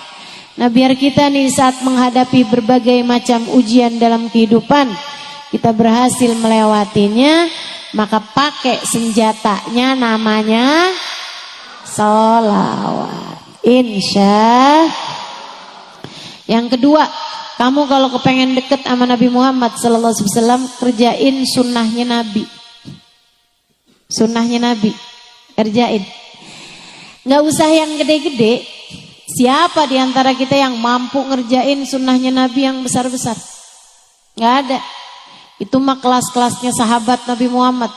Nah, biar kita nih saat menghadapi berbagai macam ujian dalam kehidupan, kita berhasil melewatinya, maka pakai senjatanya namanya sholawat. Insya. Yang kedua, kamu kalau kepengen deket sama Nabi Muhammad sallallahu alaihi wasallam, kerjain sunnahnya Nabi. Sunnahnya Nabi, kerjain. Nggak usah yang gede-gede. Siapa di antara kita yang mampu ngerjain sunnahnya Nabi yang besar-besar? Nggak ada. Itu mah kelas-kelasnya sahabat Nabi Muhammad.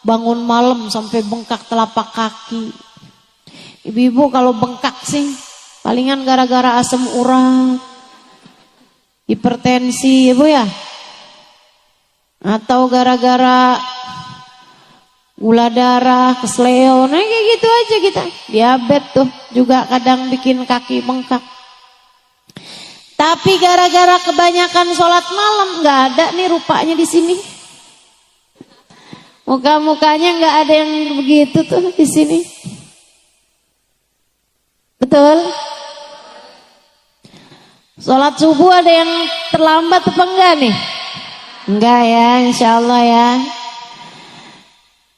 Bangun malam sampai bengkak telapak kaki. Ibu-ibu kalau bengkak sih palingan gara-gara asam urat, hipertensi, ibu ya, atau gara-gara gula darah, kesleo, nah kayak gitu aja kita. Diabetes tuh juga kadang bikin kaki bengkak. Tapi gara-gara kebanyakan sholat malam, nggak ada nih rupanya di sini. Muka-mukanya nggak ada yang begitu tuh di sini. Betul? Sholat subuh ada yang terlambat apa enggak nih? Enggak ya, insya Allah ya.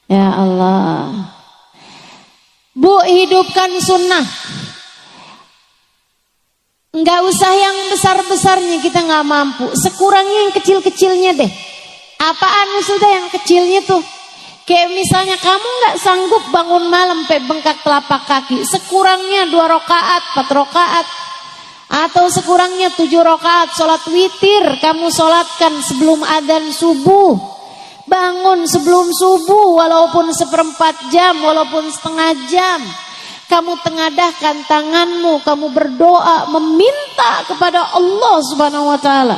Ya Allah. Bu, hidupkan sunnah. Enggak usah yang besar-besarnya, kita enggak mampu. Sekurangnya yang kecil-kecilnya deh. Apaan sudah yang kecilnya tuh? Kayak misalnya kamu enggak sanggup bangun malam sampai bengkak telapak kaki. Sekurangnya 2 rakaat, 4 rakaat. Atau sekurangnya 7 rakaat sholat witir. Kamu sholatkan sebelum adzan subuh. Bangun sebelum subuh walaupun 1/4 jam, walaupun setengah jam. Kamu tengadahkan tanganmu, kamu berdoa meminta kepada Allah Subhanahu wa taala.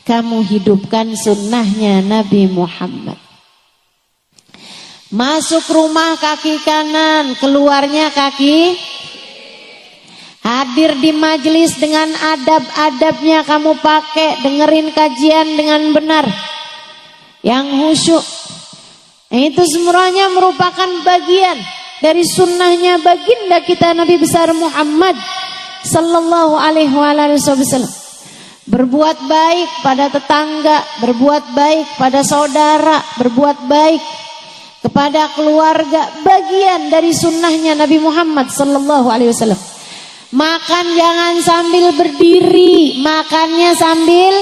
Kamu hidupkan sunnahnya Nabi Muhammad. Masuk rumah kaki kanan, keluarnya kaki. Hadir di majelis dengan adab-adabnya kamu pakai, dengerin kajian dengan benar. Yang khusyuk. Itu semuanya merupakan bagian dari sunnahnya baginda kita Nabi besar Muhammad sallallahu alaihi wasallam. Berbuat baik pada tetangga, berbuat baik pada saudara, berbuat baik kepada keluarga, bagian dari sunnahnya Nabi Muhammad sallallahu alaihi wasallam. Makan jangan sambil berdiri, makannya sambil.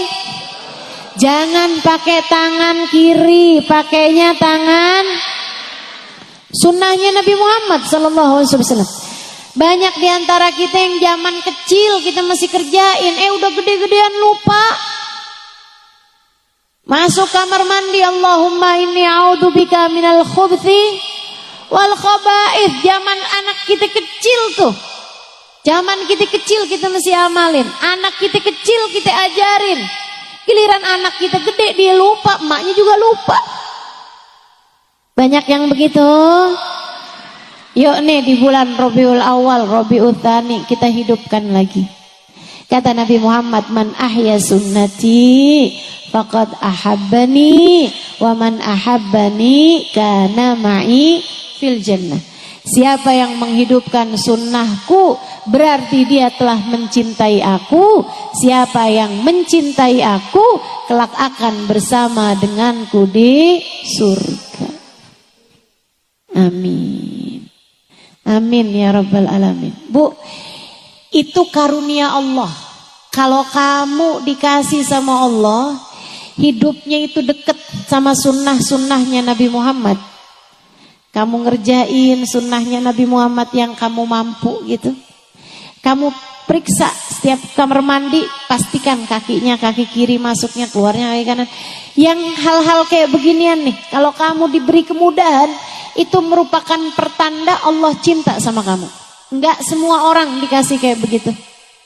Jangan pakai tangan kiri, pakainya tangan. Sunnahnya Nabi Muhammad sallallahu alaihi wasallam. Banyak di antara kita yang zaman kecil kita masih kerjain, udah gede-gedean lupa. Masuk kamar mandi, Allahumma inni a'udzubika minal khubuthi wal khaba'ith. Zaman anak kita kecil tuh. Zaman kita kecil kita mesti amalin. Anak kita kecil kita ajarin. Giliran anak kita gede dia lupa, emaknya juga lupa. Banyak yang begitu. Yuk nih di bulan Rabiul Awal, Rabiul Tsani kita hidupkan lagi. Kata Nabi Muhammad, man ahya sunnati faqad ahabbani wa man ahabbani kana ma'i fil jannah. Siapa yang menghidupkan sunnahku berarti dia telah mencintai aku. Siapa yang mencintai aku kelak akan bersama denganku di surga. Amin. Amin ya rabbal alamin. Bu, itu karunia Allah. Kalau kamu dikasih sama Allah, hidupnya itu dekat sama sunnah-sunnahnya Nabi Muhammad. Kamu ngerjain sunnahnya Nabi Muhammad yang kamu mampu gitu. Kamu periksa setiap kamar mandi, pastikan kakinya kaki kiri masuknya, keluarnya kaki kanan. Yang hal-hal kayak beginian nih, kalau kamu diberi kemudahan, itu merupakan pertanda Allah cinta sama kamu. Enggak semua orang dikasih kayak begitu.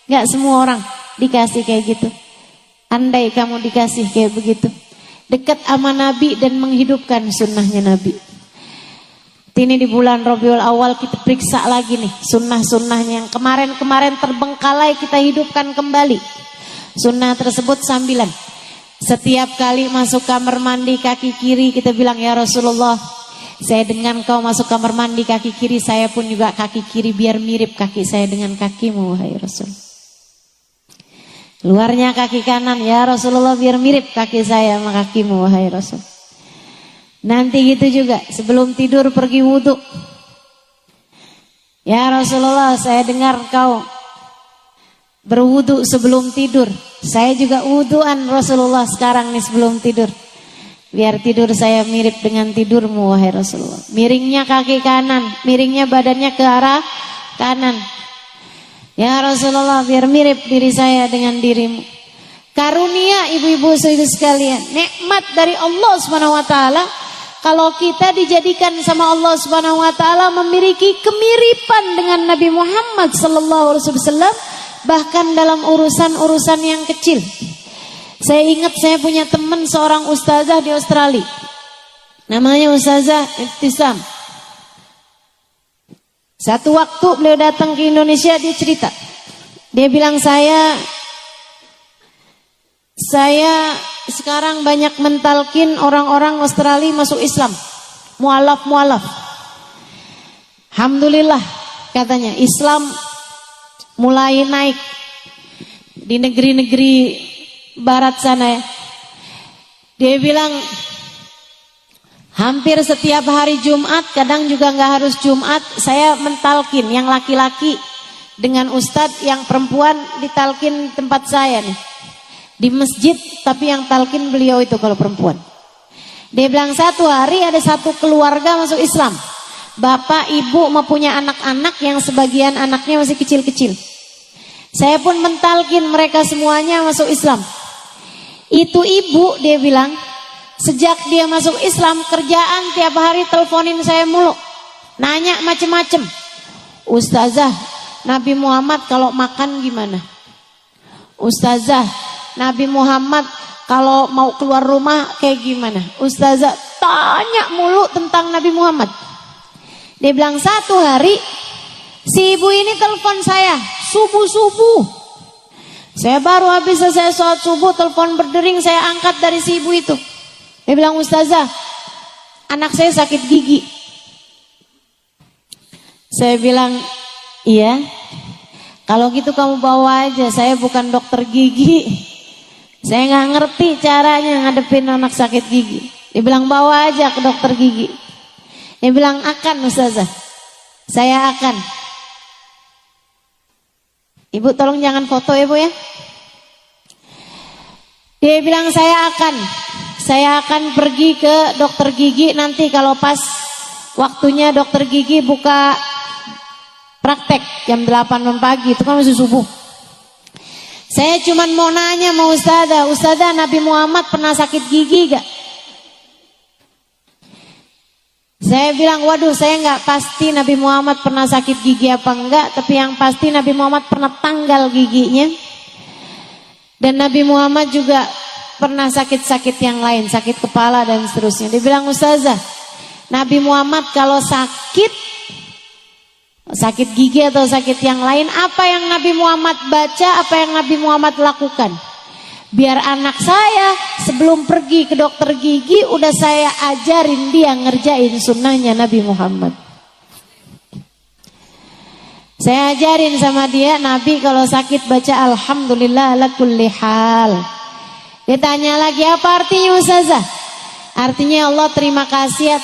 Enggak semua orang dikasih kayak gitu. Andai kamu dikasih kayak begitu, dekat sama Nabi dan menghidupkan sunnahnya Nabi. Ini di bulan Rabiul Awal kita periksa lagi nih sunnah-sunnahnya yang kemarin-kemarin terbengkalai, kita hidupkan kembali. Sunnah tersebut sambilan. Setiap kali masuk kamar mandi kaki kiri kita bilang, ya Rasulullah, Saya dengar kau masuk kamar mandi kaki kiri, saya pun juga kaki kiri biar mirip kaki saya dengan kakimu wahai Rasul. Luarnya kaki kanan, ya Rasulullah biar mirip kaki saya sama kakimu wahai Rasul. Nanti gitu juga sebelum tidur pergi wudhu. Ya Rasulullah, saya dengar kau berwudhu sebelum tidur. Saya juga wudhuan Rasulullah sekarang nih sebelum tidur. Biar tidur saya mirip dengan tidurmu wahai Rasulullah. Miringnya kaki kanan, miringnya badannya ke arah kanan. Ya Rasulullah, biar mirip diri saya dengan dirimu. Karunia ibu-ibu saudara sekalian, nikmat dari Allah Subhanahu wa taala. Kalau kita dijadikan sama Allah Subhanahu wa taala memiliki kemiripan dengan Nabi Muhammad sallallahu alaihi wasallam, bahkan dalam urusan-urusan yang kecil. Saya ingat saya punya teman seorang ustazah di Australia. Namanya Ustazah Ibtisam. Satu waktu beliau datang ke Indonesia, dia cerita. Dia bilang, saya sekarang banyak mentalkin orang-orang Australia masuk Islam. Mualaf. Alhamdulillah katanya Islam mulai naik di negeri-negeri barat sana ya. Dia bilang hampir setiap hari Jumat, kadang juga nggak harus Jumat, saya mentalkin yang laki-laki dengan ustadz, yang perempuan ditalkin tempat saya nih di masjid, tapi yang talkin beliau itu kalau perempuan. Dia bilang satu hari ada satu keluarga masuk Islam. Bapak, ibu mempunyai anak-anak yang sebagian anaknya masih kecil-kecil. Saya pun mentalkin mereka semuanya masuk Islam. Itu ibu, dia bilang, sejak dia masuk Islam, kerjaan tiap hari teleponin saya mulu. Nanya macem-macem. Ustazah, Nabi Muhammad kalau makan gimana? Ustazah, Nabi Muhammad kalau mau keluar rumah kayak gimana? Ustazah tanya mulu tentang Nabi Muhammad. Dia bilang satu hari si ibu ini telepon saya subuh-subuh. Saya baru habis selesai sholat subuh, telepon berdering, saya angkat dari si ibu itu. Dia bilang, Ustazah, anak saya sakit gigi. Saya bilang, iya. Kalau gitu kamu bawa aja, saya bukan dokter gigi. Saya nggak ngerti caranya ngadepin anak sakit gigi. Dia bilang bawa aja ke dokter gigi. Dia bilang akan Ustazah, saya akan. Ibu tolong jangan foto ya Bu ya. Dia bilang saya akan pergi ke dokter gigi nanti kalau pas waktunya dokter gigi buka praktek jam 8 pagi, itu kan masih subuh. Saya cuman mau nanya sama Ustazah, Nabi Muhammad pernah sakit gigi gak? Saya bilang, waduh saya gak pasti Nabi Muhammad pernah sakit gigi apa enggak, tapi yang pasti Nabi Muhammad pernah tanggal giginya. Dan Nabi Muhammad juga pernah sakit-sakit yang lain, sakit kepala dan seterusnya. Dia bilang, Ustazah, Nabi Muhammad kalau sakit gigi atau sakit yang lain, apa yang Nabi Muhammad baca, apa yang Nabi Muhammad lakukan? Biar anak saya sebelum pergi ke dokter gigi udah saya ajarin dia ngerjain sunnahnya Nabi Muhammad. Saya ajarin sama dia, Nabi kalau sakit baca Alhamdulillah ala kulli hal. Dia tanya lagi, apa artinya Ustazah? Artinya Allah terima kasih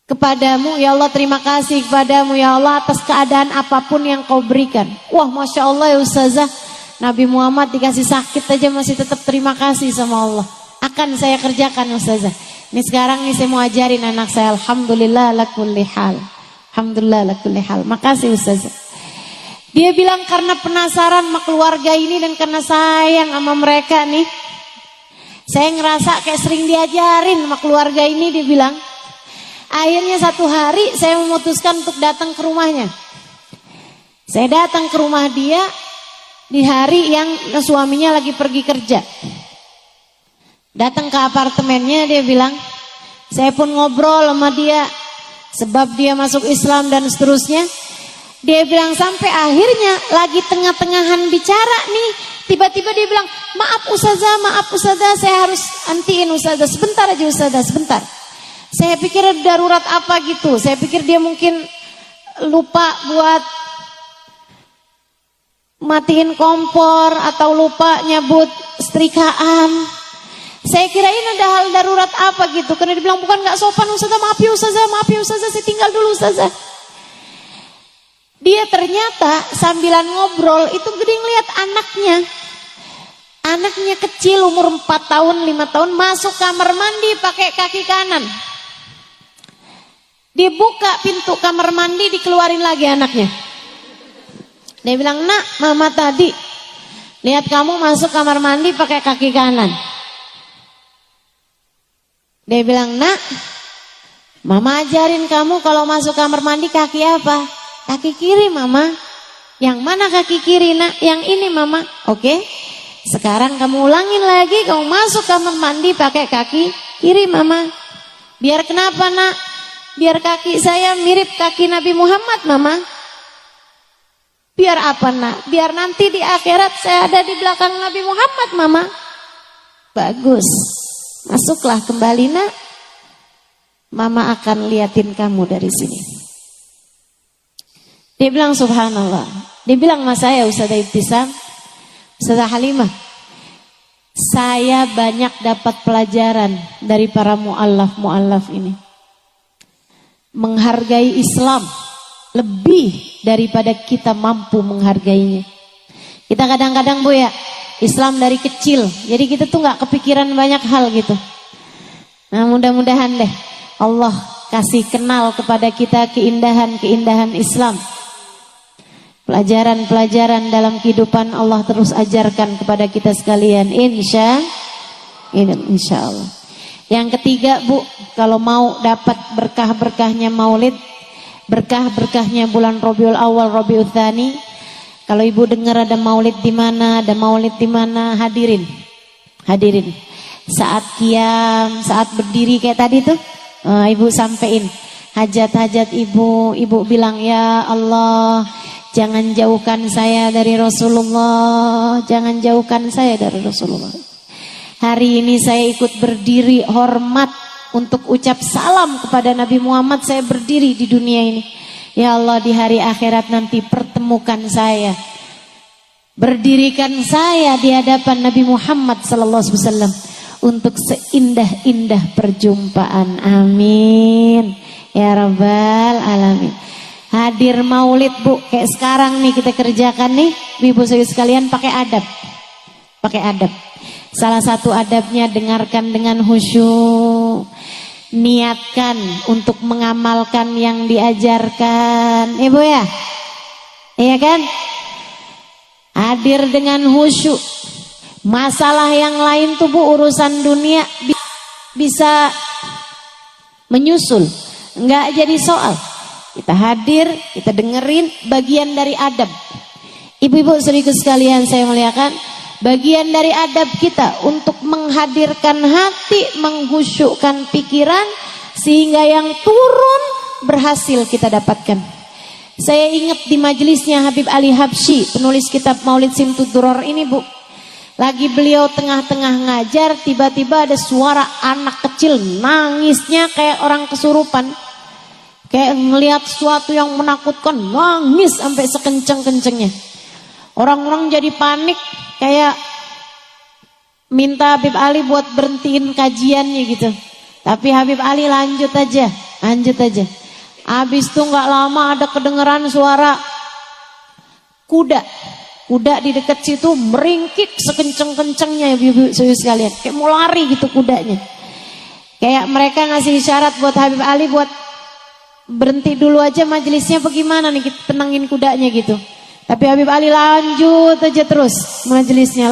kepadamu, ya Allah terima kasih kepadamu ya Allah atas keadaan apapun yang kau berikan. Wah Masya Allah ya Ustazah, Nabi Muhammad dikasih sakit aja masih tetap terima kasih sama Allah. Akan saya kerjakan Ustazah. Ini sekarang nih saya mau ajarin anak saya Alhamdulillah ala kulli hal. Alhamdulillah ala kulli hal. Makasih Ustazah. Dia bilang karena penasaran sama keluarga ini dan karena sayang sama mereka nih, saya ngerasa kayak sering diajarin sama keluarga ini. Dia bilang, akhirnya satu hari saya memutuskan untuk datang ke rumahnya. Saya datang ke rumah dia di hari yang suaminya lagi pergi kerja. Datang ke apartemennya, dia bilang, saya pun ngobrol sama dia sebab dia masuk Islam dan seterusnya. Dia bilang sampai akhirnya lagi tengah-tengahan bicara nih, Tiba-tiba dia bilang, maaf ustazah, saya harus antiin ustazah. Sebentar aja ustazah, sebentar. Saya pikir darurat apa gitu. Saya pikir dia mungkin lupa buat matiin kompor atau lupa nyabut setrikaan. Saya kirain ada hal darurat apa gitu. Karena dia bilang, bukan gak sopan ustazah, maaf ya ustazah, saya tinggal dulu ustazah. Dia ternyata sambilan ngobrol itu gede ngeliat anaknya. Anaknya kecil umur 4 tahun, 5 tahun masuk kamar mandi pakai kaki kanan. Dibuka pintu kamar mandi, dikeluarin lagi anaknya. Dia bilang, nak, mama tadi lihat kamu masuk kamar mandi pakai kaki kanan. Dia bilang, nak, mama ajarin kamu kalau masuk kamar mandi kaki apa? Kaki kiri mama. Yang mana kaki kiri nak? Yang ini mama. Oke. Sekarang kamu ulangin lagi, kamu masuk kamar mandi pakai kaki kiri mama. Biar kenapa nak? Biar kaki saya mirip kaki Nabi Muhammad mama. Biar apa nak? Biar nanti di akhirat saya ada di belakang Nabi Muhammad mama. Bagus. Masuklah kembali nak. Mama akan liatin kamu dari sini. Dia bilang subhanallah. Dia bilang sama saya Ustazah Ibtisam, Ustazah Halimah, saya banyak dapat pelajaran dari para mu'allaf ini. Menghargai Islam lebih daripada kita mampu menghargainya. Kita kadang-kadang Bu ya, Islam dari kecil, jadi kita tuh gak kepikiran banyak hal gitu. Nah mudah-mudahan deh Allah kasih kenal kepada kita keindahan-keindahan Islam. Pelajaran-pelajaran dalam kehidupan Allah terus ajarkan kepada kita sekalian, insya Allah. Yang ketiga Bu, kalau mau dapat berkah-berkahnya maulid, berkah-berkahnya bulan Rabiul Awal, Rabiul Tsani, kalau ibu dengar ada maulid di mana, hadirin. Saat qiyam, saat berdiri kayak tadi tuh, ibu sampein hajat-hajat ibu bilang, ya Allah, jangan jauhkan saya dari Rasulullah. Jangan jauhkan saya dari Rasulullah. Hari ini saya ikut berdiri hormat untuk ucap salam kepada Nabi Muhammad. Saya berdiri di dunia ini. Ya Allah, di hari akhirat nanti pertemukan saya. Berdirikan saya di hadapan Nabi Muhammad SAW untuk seindah-indah perjumpaan. Amin. Ya Rabbal Alamin. Hadir maulid Bu, kayak sekarang nih kita kerjakan nih, ibu sekalian pakai adab. Salah satu adabnya dengarkan dengan khusyuk. Niatkan untuk mengamalkan yang diajarkan. Ibu ya? Iya kan? Hadir dengan khusyuk. Masalah yang lain tuh Bu, urusan dunia bisa menyusul, enggak jadi soal. Kita hadir, kita dengerin, bagian dari adab. Ibu-ibu saudaraku sekalian saya muliakan, bagian dari adab kita untuk menghadirkan hati, menghusyukkan pikiran, sehingga yang turun berhasil kita dapatkan. Saya ingat di majelisnya Habib Ali Habsyi, penulis kitab Maulid Simtud Duror ini Bu. Lagi beliau tengah-tengah ngajar, tiba-tiba ada suara anak kecil nangisnya kayak orang kesurupan. Kayak ngelihat sesuatu yang menakutkan, nangis sampai sekenceng-kencengnya. Orang-orang jadi panik, kayak minta Habib Ali buat berhentiin kajiannya gitu. Tapi Habib Ali lanjut aja. Habis itu nggak lama ada kedengeran suara kuda di dekat situ meringkik sekenceng-kencengnya, ibu-ibu sekalian. Kayak mau lari gitu kudanya. Kayak mereka ngasih isyarat buat Habib Ali buat berhenti dulu aja majelisnya, bagaimana nih kita tenangin kudanya gitu. Tapi Habib Ali lanjut aja terus majelisnya,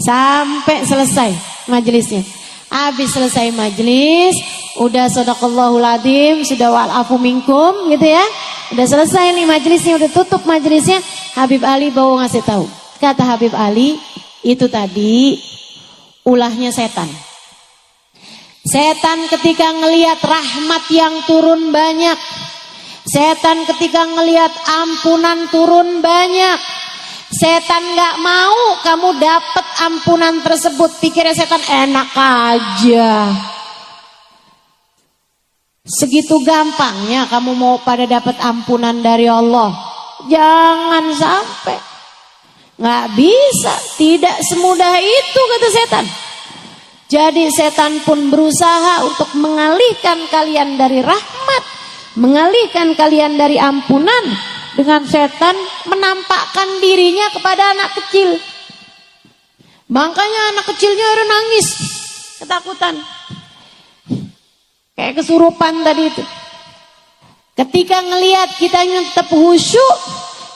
sampai selesai majelisnya. Habis selesai majelis, udah shadaqallahul adzim, sudah wa'afu minkum gitu ya. Udah selesai nih majelisnya, udah tutup majelisnya. Habib Ali bawa ngasih tahu. Kata Habib Ali, itu tadi ulahnya setan. Setan ketika ngelihat rahmat yang turun banyak, setan ketika ngelihat ampunan turun banyak, Setan gak mau kamu dapat ampunan tersebut. Pikirnya setan enak aja. Segitu gampangnya kamu mau pada dapat ampunan dari Allah. Jangan sampai. Gak bisa, tidak semudah itu kata setan. Jadi setan pun berusaha untuk mengalihkan kalian dari rahmat, mengalihkan kalian dari ampunan, dengan setan menampakkan dirinya kepada anak kecil. Makanya anak kecilnya udah nangis, ketakutan. Kayak kesurupan tadi itu. Ketika ngelihat kitanya tetap khusyuk,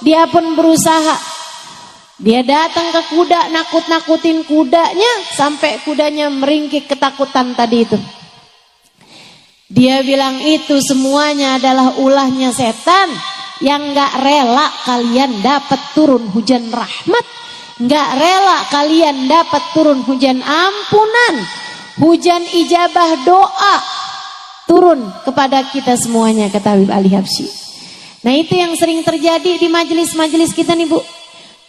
dia pun berusaha. Dia datang ke kuda, nakut-nakutin kudanya, sampai kudanya meringkik ketakutan tadi itu. Dia bilang itu semuanya adalah ulahnya setan, yang gak rela kalian dapat turun hujan rahmat, gak rela kalian dapat turun hujan ampunan, hujan ijabah doa turun kepada kita semuanya, kata Habib Ali Habsyi. Nah itu yang sering terjadi di majelis-majelis kita nih Bu.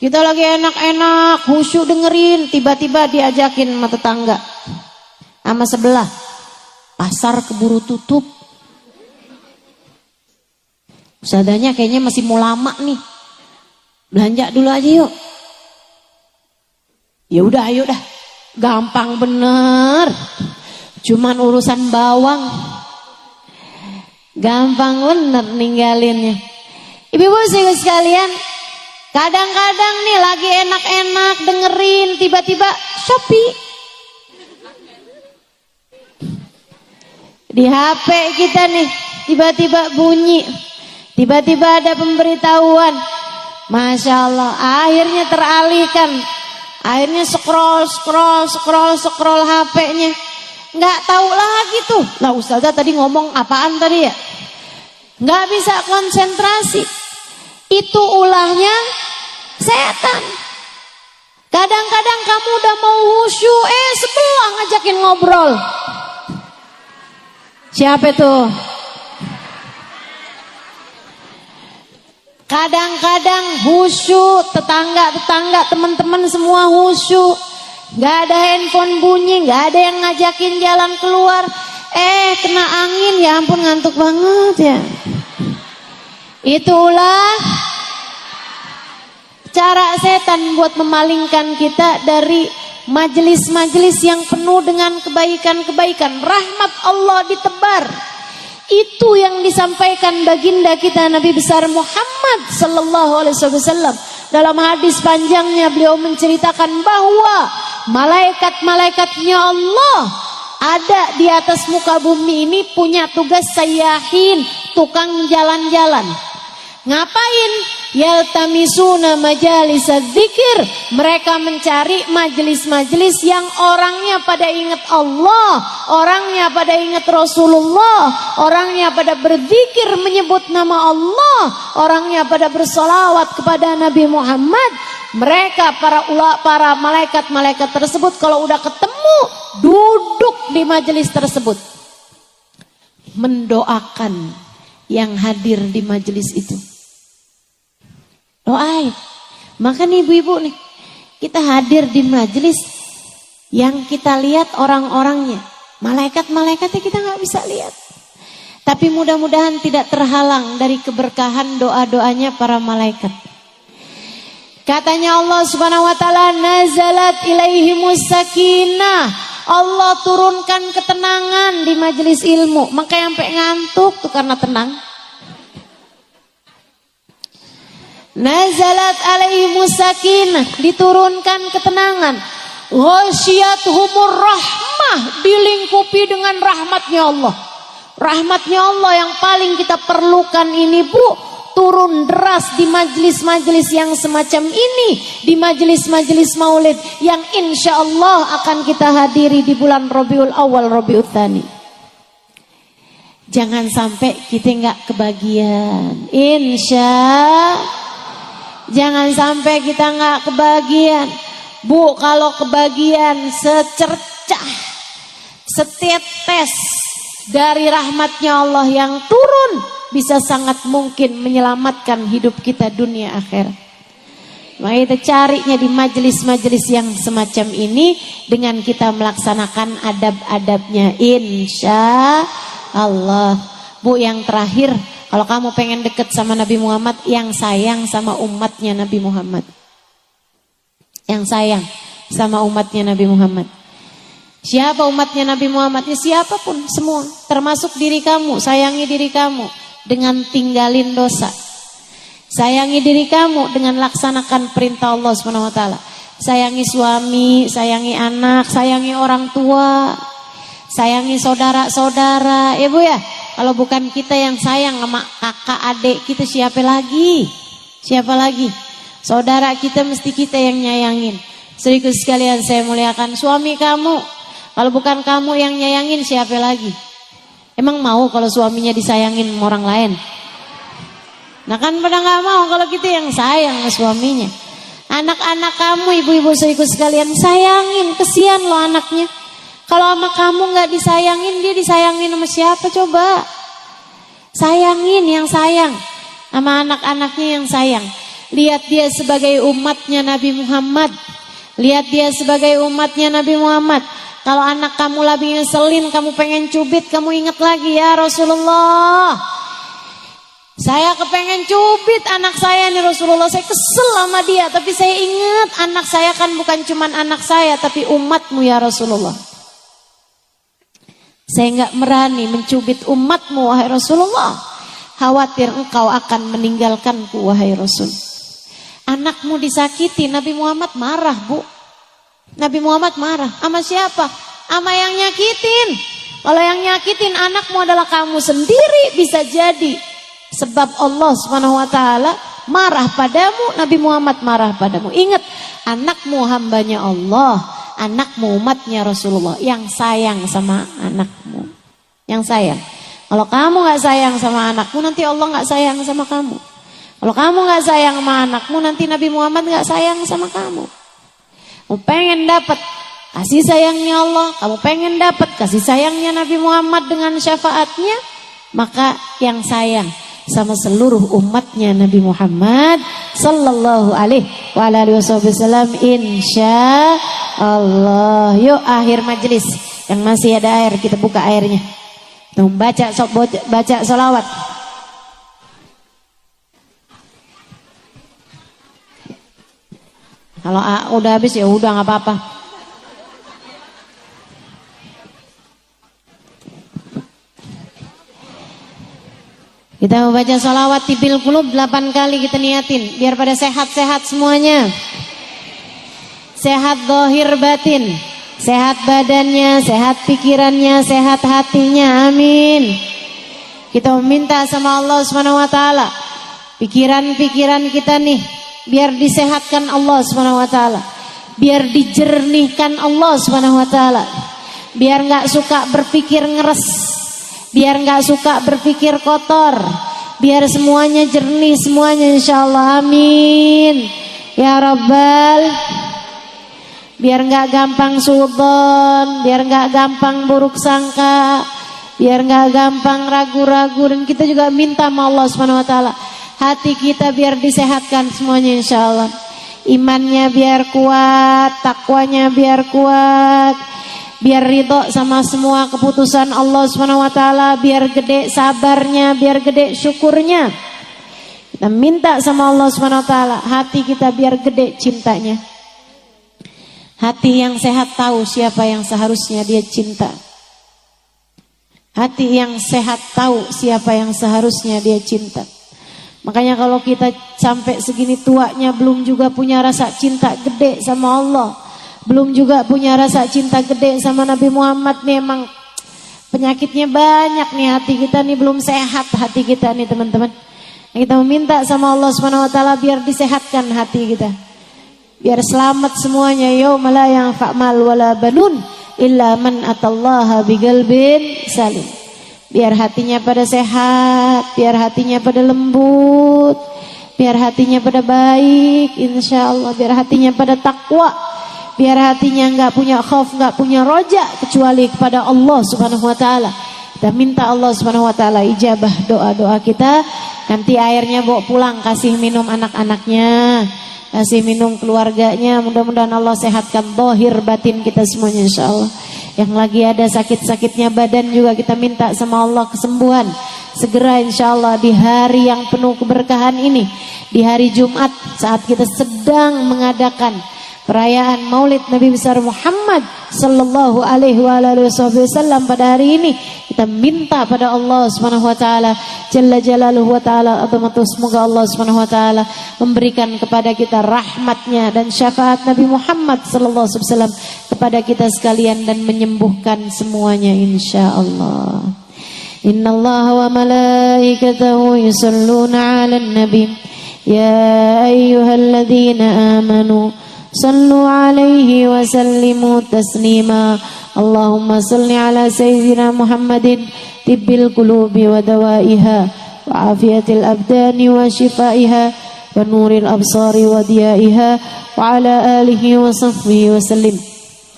Kita lagi enak-enak, khusyuk dengerin, tiba-tiba diajakin sama tetangga, sama sebelah, pasar keburu tutup. Ustadzanya kayaknya masih mau lama nih, belanja dulu aja yuk. Ya udah, ayo dah, gampang bener, cuman urusan bawang, gampang bener ninggalinnya. Ibu-ibu sekalian, kadang-kadang nih lagi enak-enak dengerin, tiba-tiba Shopee di HP kita nih, tiba-tiba bunyi, tiba-tiba ada pemberitahuan. Masya Allah, akhirnya teralihkan, akhirnya scroll HP-nya, nggak tahu lagi tuh. Lah Ustazah tadi ngomong apaan tadi ya? Nggak bisa konsentrasi. Itu ulahnya setan. Kadang-kadang kamu udah mau khusyuk, sebelah ngajakin ngobrol. Siapa itu? Kadang-kadang khusyuk, tetangga-tetangga, teman-teman semua khusyuk. Gak ada handphone bunyi, gak ada yang ngajakin jalan keluar. Kena angin, ya ampun ngantuk banget ya. Itulah cara setan buat memalingkan kita dari majelis-majelis yang penuh dengan kebaikan-kebaikan. Rahmat Allah ditebar. Itu yang disampaikan baginda kita Nabi besar Muhammad sallallahu alaihi wasallam. Dalam hadis panjangnya beliau menceritakan bahwa malaikat-malaikatnya Allah ada di atas muka bumi ini punya tugas sayyahin, tukang jalan-jalan. Ngapain? Yaltamisuna majalis dzikir. Mereka mencari majelis-majelis yang orangnya pada ingat Allah, orangnya pada ingat Rasulullah, orangnya pada berzikir menyebut nama Allah, orangnya pada bersolawat kepada Nabi Muhammad. Mereka para malaikat-malaikat tersebut kalau udah ketemu duduk di majelis tersebut mendoakan yang hadir di majelis itu. Doain. Maka nih ibu-ibu nih, kita hadir di majelis yang kita lihat orang-orangnya. Malaikat-malaikatnya kita nggak bisa lihat. Tapi mudah-mudahan tidak terhalang dari keberkahan doa-doanya para malaikat. Katanya Allah Subhanahu wa taala, nazalat ilaihimus sakinah. Allah turunkan ketenangan di majelis ilmu. Makanya sampai ngantuk tuh karena tenang. Nazalat alaihimus sakinah, diturunkan ketenangan. Ghasyiyatuhumur rahmah, dilingkupi dengan rahmatnya Allah. Rahmatnya Allah yang paling kita perlukan ini Bu, turun deras di majelis-majelis yang semacam ini, di majelis-majelis maulid yang insya Allah akan kita hadiri di bulan Rabiul Awal, Rabiul Tsani. Jangan sampai kita nggak kebagian, jangan sampai kita nggak kebagian. Bu, kalau kebagian secercah, setetes dari rahmatnya Allah yang turun, bisa sangat mungkin menyelamatkan hidup kita dunia akhirat. Maka kita carinya di majelis-majelis yang semacam ini dengan kita melaksanakan adab-adabnya, insya Allah. Bu, yang terakhir, kalau kamu pengen deket sama Nabi Muhammad, yang sayang sama umatnya Nabi Muhammad, yang sayang sama umatnya Nabi Muhammad. Siapa umatnya Nabi Muhammad? Ya siapapun, semua, termasuk diri kamu. Sayangi diri kamu dengan tinggalin dosa. Sayangi diri kamu dengan laksanakan perintah Allah SWT. Sayangi suami, sayangi anak, sayangi orang tua, sayangi saudara-saudara. Ya Bu ya, kalau bukan kita yang sayang sama kakak adik kita, siapa lagi? Siapa lagi? Saudara kita mesti kita yang nyayangin. Saudaraku sekalian saya muliakan, suami kamu, kalau bukan kamu yang nyayangin, siapa lagi? Emang mau kalau suaminya disayangin sama orang lain? Nah kan pada gak mau kalau kita yang sayang sama suaminya. Anak-anak kamu, ibu-ibu saudaraku sekalian, sayangin, kesian loh anaknya. Kalau sama kamu gak disayangin, dia disayangin sama siapa coba? Sayangin yang sayang, sama anak-anaknya yang sayang. Lihat dia sebagai umatnya Nabi Muhammad. Lihat dia sebagai umatnya Nabi Muhammad. Kalau anak kamu lagi ngeselin, kamu pengen cubit, kamu ingat lagi, ya Rasulullah, saya kepengen cubit anak saya nih Rasulullah, saya kesel sama dia, tapi saya ingat anak saya kan bukan cuman anak saya, tapi umatmu ya Rasulullah. Saya gak berani mencubit umatmu wahai Rasulullah, khawatir engkau akan meninggalkanku wahai Rasul. Anakmu disakiti, Nabi Muhammad marah Bu. Nabi Muhammad marah, sama siapa? Sama yang nyakitin. Kalau yang nyakitin anakmu adalah kamu sendiri, bisa jadi sebab Allah SWT marah padamu, Nabi Muhammad marah padamu. Ingat, anakmu hambanya Allah, anakmu umatnya Rasulullah, yang sayang sama anakmu, yang sayang. Kalau kamu gak sayang sama anakmu, nanti Allah gak sayang sama kamu. Kalau kamu gak sayang sama anakmu, nanti Nabi Muhammad gak sayang sama kamu. Kamu pengen dapat kasih sayangnya Allah, kamu pengen dapat kasih sayangnya Nabi Muhammad dengan syafaatnya, maka yang sayang sama seluruh umatnya Nabi Muhammad sallallahu alaihi wasallam, insya Allah. Yuk akhir majelis, yang masih ada air kita buka airnya. Tuh, baca sholawat. Kalau udah habis ya udah nggak apa-apa. Kita mau baca sholawat tibil qulub 8 kali kita niatin, biar pada sehat-sehat semuanya. Sehat zahir batin, sehat badannya, sehat pikirannya, sehat hatinya, amin. Kita meminta sama Allah SWT, pikiran-pikiran kita nih biar disehatkan Allah SWT, biar dijernihkan Allah SWT, biar gak suka berpikir ngeres, biar gak suka berpikir kotor, biar semuanya jernih semuanya insyaallah, amin ya Rabbal. Biar gak gampang suudzon, biar gak gampang buruk sangka, biar gak gampang ragu-ragu. Dan kita juga minta sama Allah SWT, hati kita biar disehatkan semuanya insyaallah. Imannya biar kuat, takwanya biar kuat, biar ridho sama semua keputusan Allah SWT, biar gede sabarnya, biar gede syukurnya. Kita minta sama Allah SWT, hati kita biar gede cintanya. Hati yang sehat tahu siapa yang seharusnya dia cinta. Hati yang sehat tahu siapa yang seharusnya dia cinta. Makanya kalau kita sampai segini tuanya belum juga punya rasa cinta gede sama Allah, belum juga punya rasa cinta gede sama Nabi Muhammad, nih emang penyakitnya banyak nih, hati kita nih belum sehat, hati kita nih teman-teman. Kita meminta sama Allah SWT biar disehatkan hati kita, biar selamat semuanya. Yauma la yanfa' mal wala banun illa man atallaha biqalbin salim. Biar hatinya pada sehat, biar hatinya pada lembut, biar hatinya pada baik insyaallah, biar hatinya pada takwa, biar hatinya enggak punya khauf, enggak punya roja kecuali kepada Allah Subhanahu wa taala. Kita minta Allah Subhanahu wa taala ijabah doa-doa kita. Nanti airnya bawa pulang, kasih minum anak-anaknya. kasih minum keluarganya, mudah-mudahan Allah sehatkan zahir batin kita semuanya insyaallah. Yang lagi ada sakit-sakitnya badan juga kita minta sama Allah kesembuhan segera insyaallah di hari yang penuh keberkahan ini, di hari Jumat saat kita sedang mengadakan perayaan Maulid Nabi besar Muhammad sallallahu alaihi wasallam pada hari ini. Kita minta pada Allah Subhanahu wa taala jalla jalaluhu wa taala azamatu, semoga Allah Subhanahu wa taala memberikan kepada kita rahmatnya dan syafaat Nabi Muhammad sallallahu alaihi wasallam kepada kita sekalian dan menyembuhkan semuanya insyaallah. Innallaha wa malaikatahu yusholluna 'alan nabi ya ayyuhalladzina amanu sallu alaihi wa sallimu taslima. Allahumma salli ala sayyidina Muhammadin tibbil qulubi wa dawaiha wa afiyatil abdani wa shifaiha wa nuril absari wa diyaiha wa ala alihi wa sahbihi wa sallim.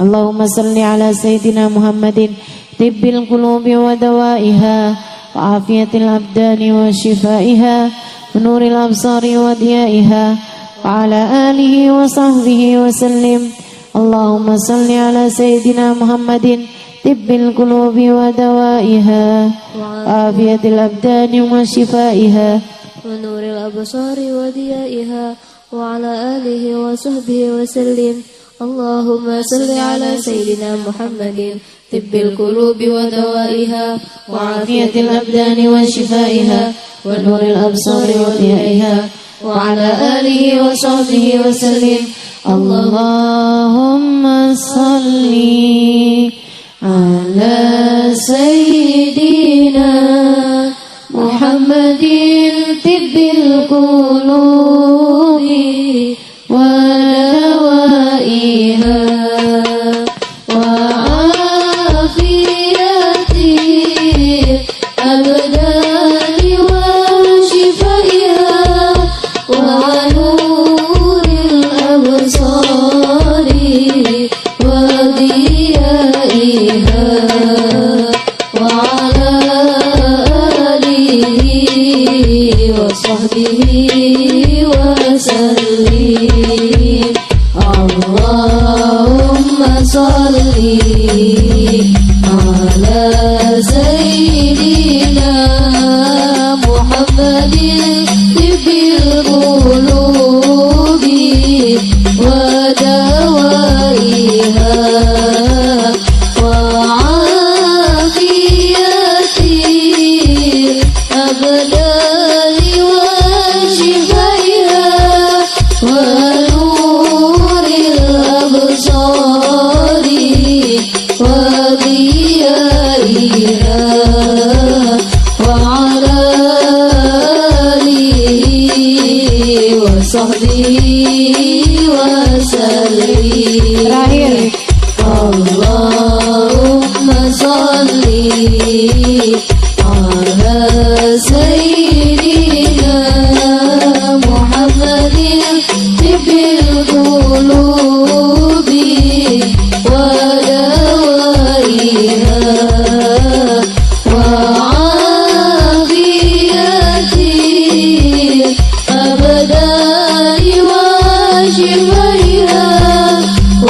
Allahumma salli ala sayyidina Muhammadin tibbil qulubi wa dawaiha wa afiyatil abdani wa shifaiha wa nuril absari wa diyaiha وعلى آله وصحبه وسلم. اللهم صل على سيدنا محمد طب القلوب ودوائها وعافية الأبدان وشفائها ونور الأبصار وضيائها وعلى آله وصحبه وسلم. اللهم صل على سيدنا محمد طب القلوب ودوائها وعافية الأبدان وشفائها ونور الأبصار وضيائها وعلى آله وصحبه وسلم. اللهم صل على سيدنا محمد طب القلوب ودوائها وعافية الأبدان وشفائها ونور الأبصار وضيائها وعلى آله وصحبه وسلم. اللهم صل على سيدنا محمد طب القلوب ودوائها وعافية الأبدان وشفائها ونور الأبصار وضيائها وعلى وصحبه وسلم. اللهم صل على سيدنا محمد طب القلوب ودوائها وعافية الأبدان وشفائها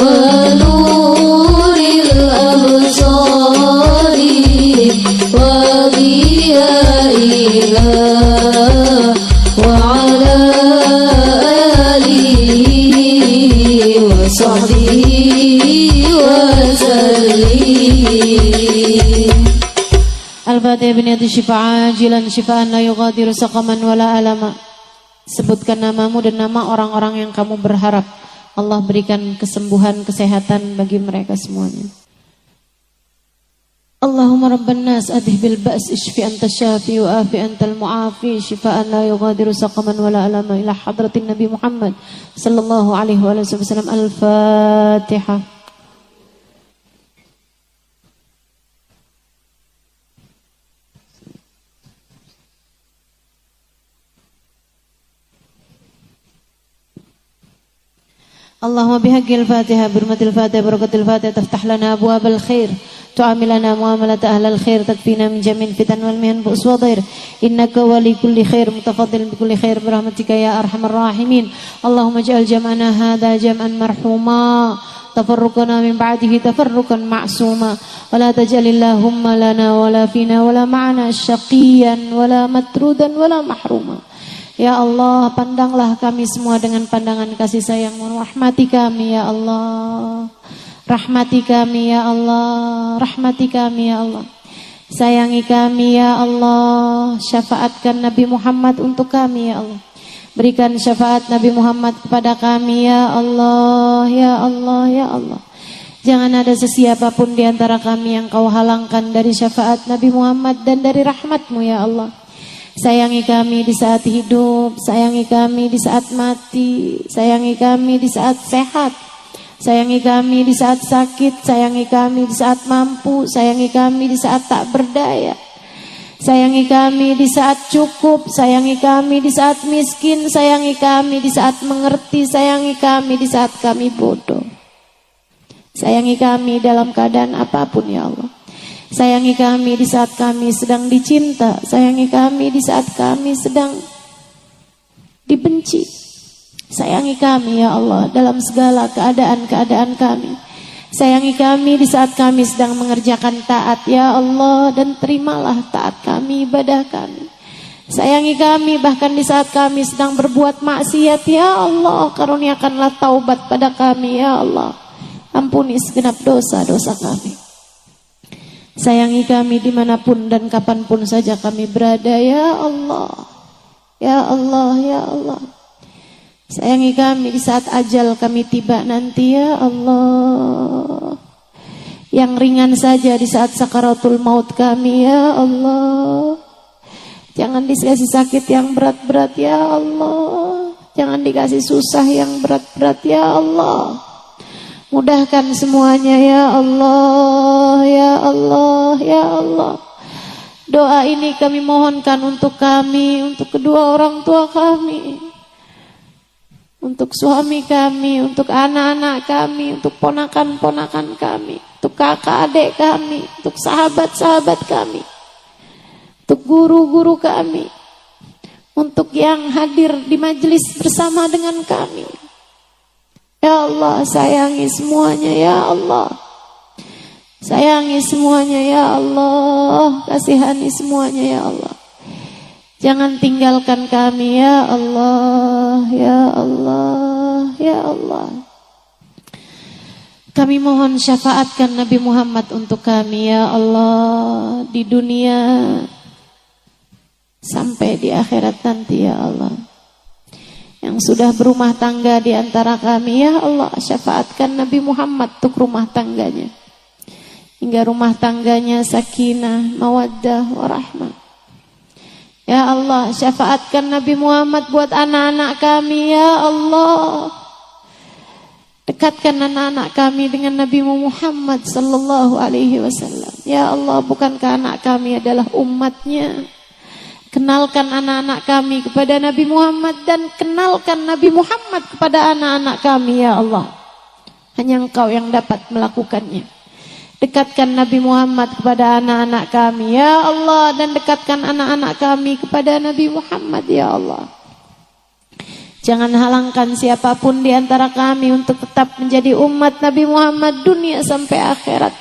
ونور الأبصار وضيائها وعلى آله وصحبه وسلم. Al-Fatihah biniyati syifa'a ajilan syifa'an la yughadiru saqaman wala alama. Sebutkan namamu dan nama orang-orang yang kamu berharap Allah berikan kesembuhan, kesehatan bagi mereka semuanya. Allahumma rabban nas adhib bil ba's ishfi anta syafi wa afi antal mu'afi syifaan la yughadiru saqaman wala alama ila hadratin Nabi Muhammad sallallahu alaihi wasallam. Al-Fatihah. اللهم بحق الفاتحة برمة الفاتحة بركة الفاتحة تفتح لنا أبواب الخير تعاملنا معاملة أهل الخير تكفينا من جميع الفتن والمهن بؤس وضير إنك ولي كل خير متفضل بكل خير برحمتك يا أرحم الراحمين اللهم اجعل جمعنا هذا جمعا مرحوما تفرقنا من بعده تفرقا معصوما ولا تجعل اللهم لنا ولا فينا ولا معنا شقيا ولا مترودا ولا محروما. Ya Allah, pandanglah kami semua dengan pandangan kasih sayang-Mu. Rahmati kami ya Allah. Rahmati kami ya Allah. Rahmati kami ya Allah. Sayangi kami ya Allah. Syafaatkan Nabi Muhammad untuk kami ya Allah. Berikan syafaat Nabi Muhammad kepada kami ya Allah. Ya Allah, ya Allah. Jangan ada sesiapapun di antara kami yang Kau halangkan dari syafaat Nabi Muhammad dan dari rahmat-Mu ya Allah. Sayangi kami di saat hidup, sayangi kami di saat mati, sayangi kami di saat sehat, sayangi kami di saat sakit, sayangi kami di saat mampu, sayangi kami di saat tak berdaya, sayangi kami di saat cukup, sayangi kami di saat miskin, sayangi kami di saat mengerti, sayangi kami di saat kami bodoh. Sayangi kami dalam keadaan apapun ya Allah. Sayangi kami di saat kami sedang dicinta. Sayangi kami di saat kami sedang dibenci. Sayangi kami ya Allah dalam segala keadaan-keadaan kami. Sayangi kami di saat kami sedang mengerjakan taat ya Allah. Dan terimalah taat kami, ibadah kami. Sayangi kami bahkan di saat kami sedang berbuat maksiat ya Allah. Karuniakanlah taubat pada kami ya Allah. Ampuni segenap dosa-dosa kami. Sayangi kami dimanapun dan kapanpun saja kami berada ya Allah. Ya Allah, ya Allah. Sayangi kami di saat ajal kami tiba nanti ya Allah. Yang ringan saja di saat sakaratul maut kami ya Allah. Jangan dikasih sakit yang berat-berat ya Allah. Jangan dikasih susah yang berat-berat ya Allah. Mudahkan semuanya ya Allah, ya Allah, ya Allah. Doa ini kami mohonkan untuk kami, untuk kedua orang tua kami, untuk suami kami, untuk anak-anak kami, untuk ponakan-ponakan kami, untuk kakak adik kami, untuk sahabat-sahabat kami, untuk guru-guru kami, untuk yang hadir di majelis bersama dengan kami. Ya Allah, sayangi semuanya ya Allah. Sayangi semuanya ya Allah. Kasihani semuanya ya Allah. Jangan tinggalkan kami ya Allah. Ya Allah, ya Allah. Kami mohon syafaatkan Nabi Muhammad untuk kami ya Allah. Di dunia sampai di akhirat nanti ya Allah. Yang sudah berumah tangga di antara kami ya Allah, syafaatkan Nabi Muhammad untuk rumah tangganya, hingga rumah tangganya sakinah, mawaddah, warahmah. Ya Allah, syafaatkan Nabi Muhammad buat anak-anak kami ya Allah. Dekatkan anak-anak kami dengan Nabi Muhammad sallallahu alaihi wasallam. Ya Allah, bukankah anak kami adalah umatnya? Kenalkan anak-anak kami kepada Nabi Muhammad dan kenalkan Nabi Muhammad kepada anak-anak kami ya Allah. Hanya Engkau yang dapat melakukannya. Dekatkan Nabi Muhammad kepada anak-anak kami ya Allah, dan dekatkan anak-anak kami kepada Nabi Muhammad ya Allah. Jangan halangkan siapapun di antara kami untuk tetap menjadi umat Nabi Muhammad dunia sampai akhirat.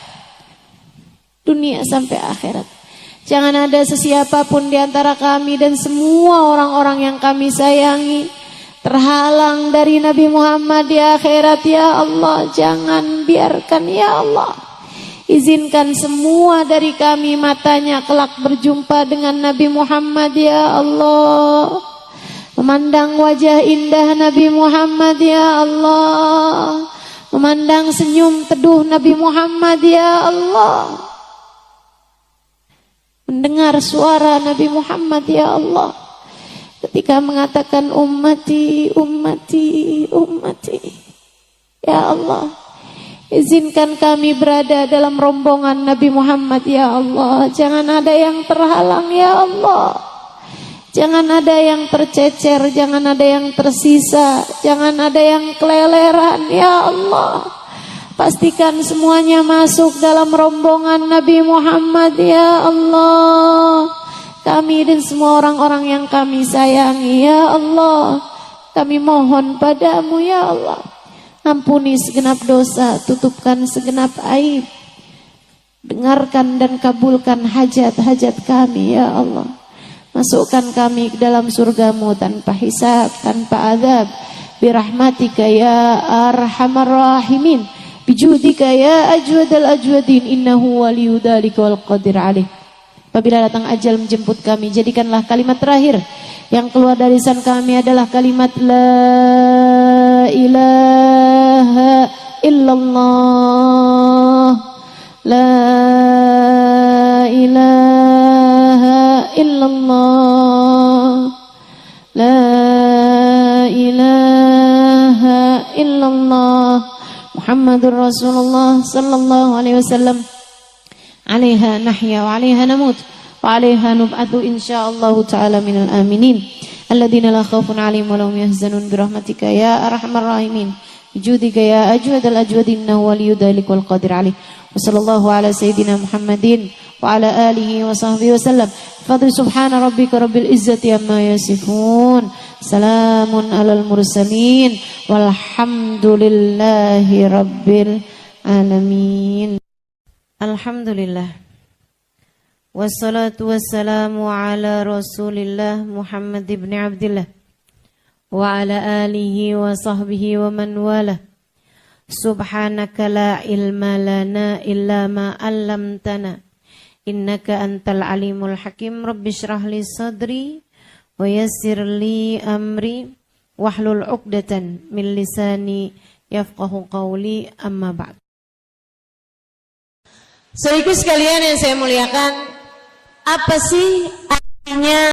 Dunia sampai akhirat. Jangan ada sesiapapun di antara kami dan semua orang-orang yang kami sayangi terhalang dari Nabi Muhammad di akhirat ya Allah. Jangan biarkan ya Allah. Izinkan semua dari kami matanya kelak berjumpa dengan Nabi Muhammad ya Allah. Memandang wajah indah Nabi Muhammad ya Allah. Memandang senyum teduh Nabi Muhammad ya Allah. Mendengar suara Nabi Muhammad ya Allah ketika mengatakan ummati, ummati, ummati. Ya Allah, izinkan kami berada dalam rombongan Nabi Muhammad ya Allah. Jangan ada yang terhalang ya Allah. Jangan ada yang tercecer, jangan ada yang tersisa, jangan ada yang keleleran ya Allah. Pastikan semuanya masuk dalam rombongan Nabi Muhammad ya Allah. Kami dan semua orang-orang yang kami sayangi ya Allah, kami mohon padamu ya Allah, ampuni segenap dosa, tutupkan segenap aib, dengarkan dan kabulkan hajat-hajat kami ya Allah. Masukkan kami ke dalam surgamu tanpa hisab, tanpa azab, birahmatika ya arhamar rahimin, bijudika ya ajwadal ajwadin, innahu waliyu dzalika wal qadir alaih. Apabila datang ajal menjemput kami, jadikanlah kalimat terakhir yang keluar dari lisan kami adalah kalimat la ilaha illallah, la ilaha illallah, la ilaha illallah, Muhammadur Rasulullah sallallahu alaihi wasallam. Alaiha nahya wa alaiha namut wa alaiha nub'atu insyaallah ta'ala minal aminin alladzina la khaufun 'alaihim wa lahum yahzanun birahmatika ya arhamar rahimin bijudika ya ajwadal ajwadin innahu waliyyu dzalika wal qadir alaih. Wa sallallahu ala sayyidina Muhammadin wa ala alihi wa sahbihi wasallam. Fadli subhana rabbika rabbil izzati amma yasifun, salamun alal mursalin walhamdulillahi rabbil alamin. Alhamdulillah, wassalatu wassalamu ala rasulillah Muhammad ibn Abdillah wa ala alihi wa sahbihi wa man wala. Subhanaka la ilma lana illa ma 'allamtana innaka antal alimul hakim. Rabbi shrah li sadri wa yassir li amri wahlul 'uqdatan min lisani yafqahu qawli, amma ba'd. Saudaraku sekalian yang saya muliakan, apa sih artinya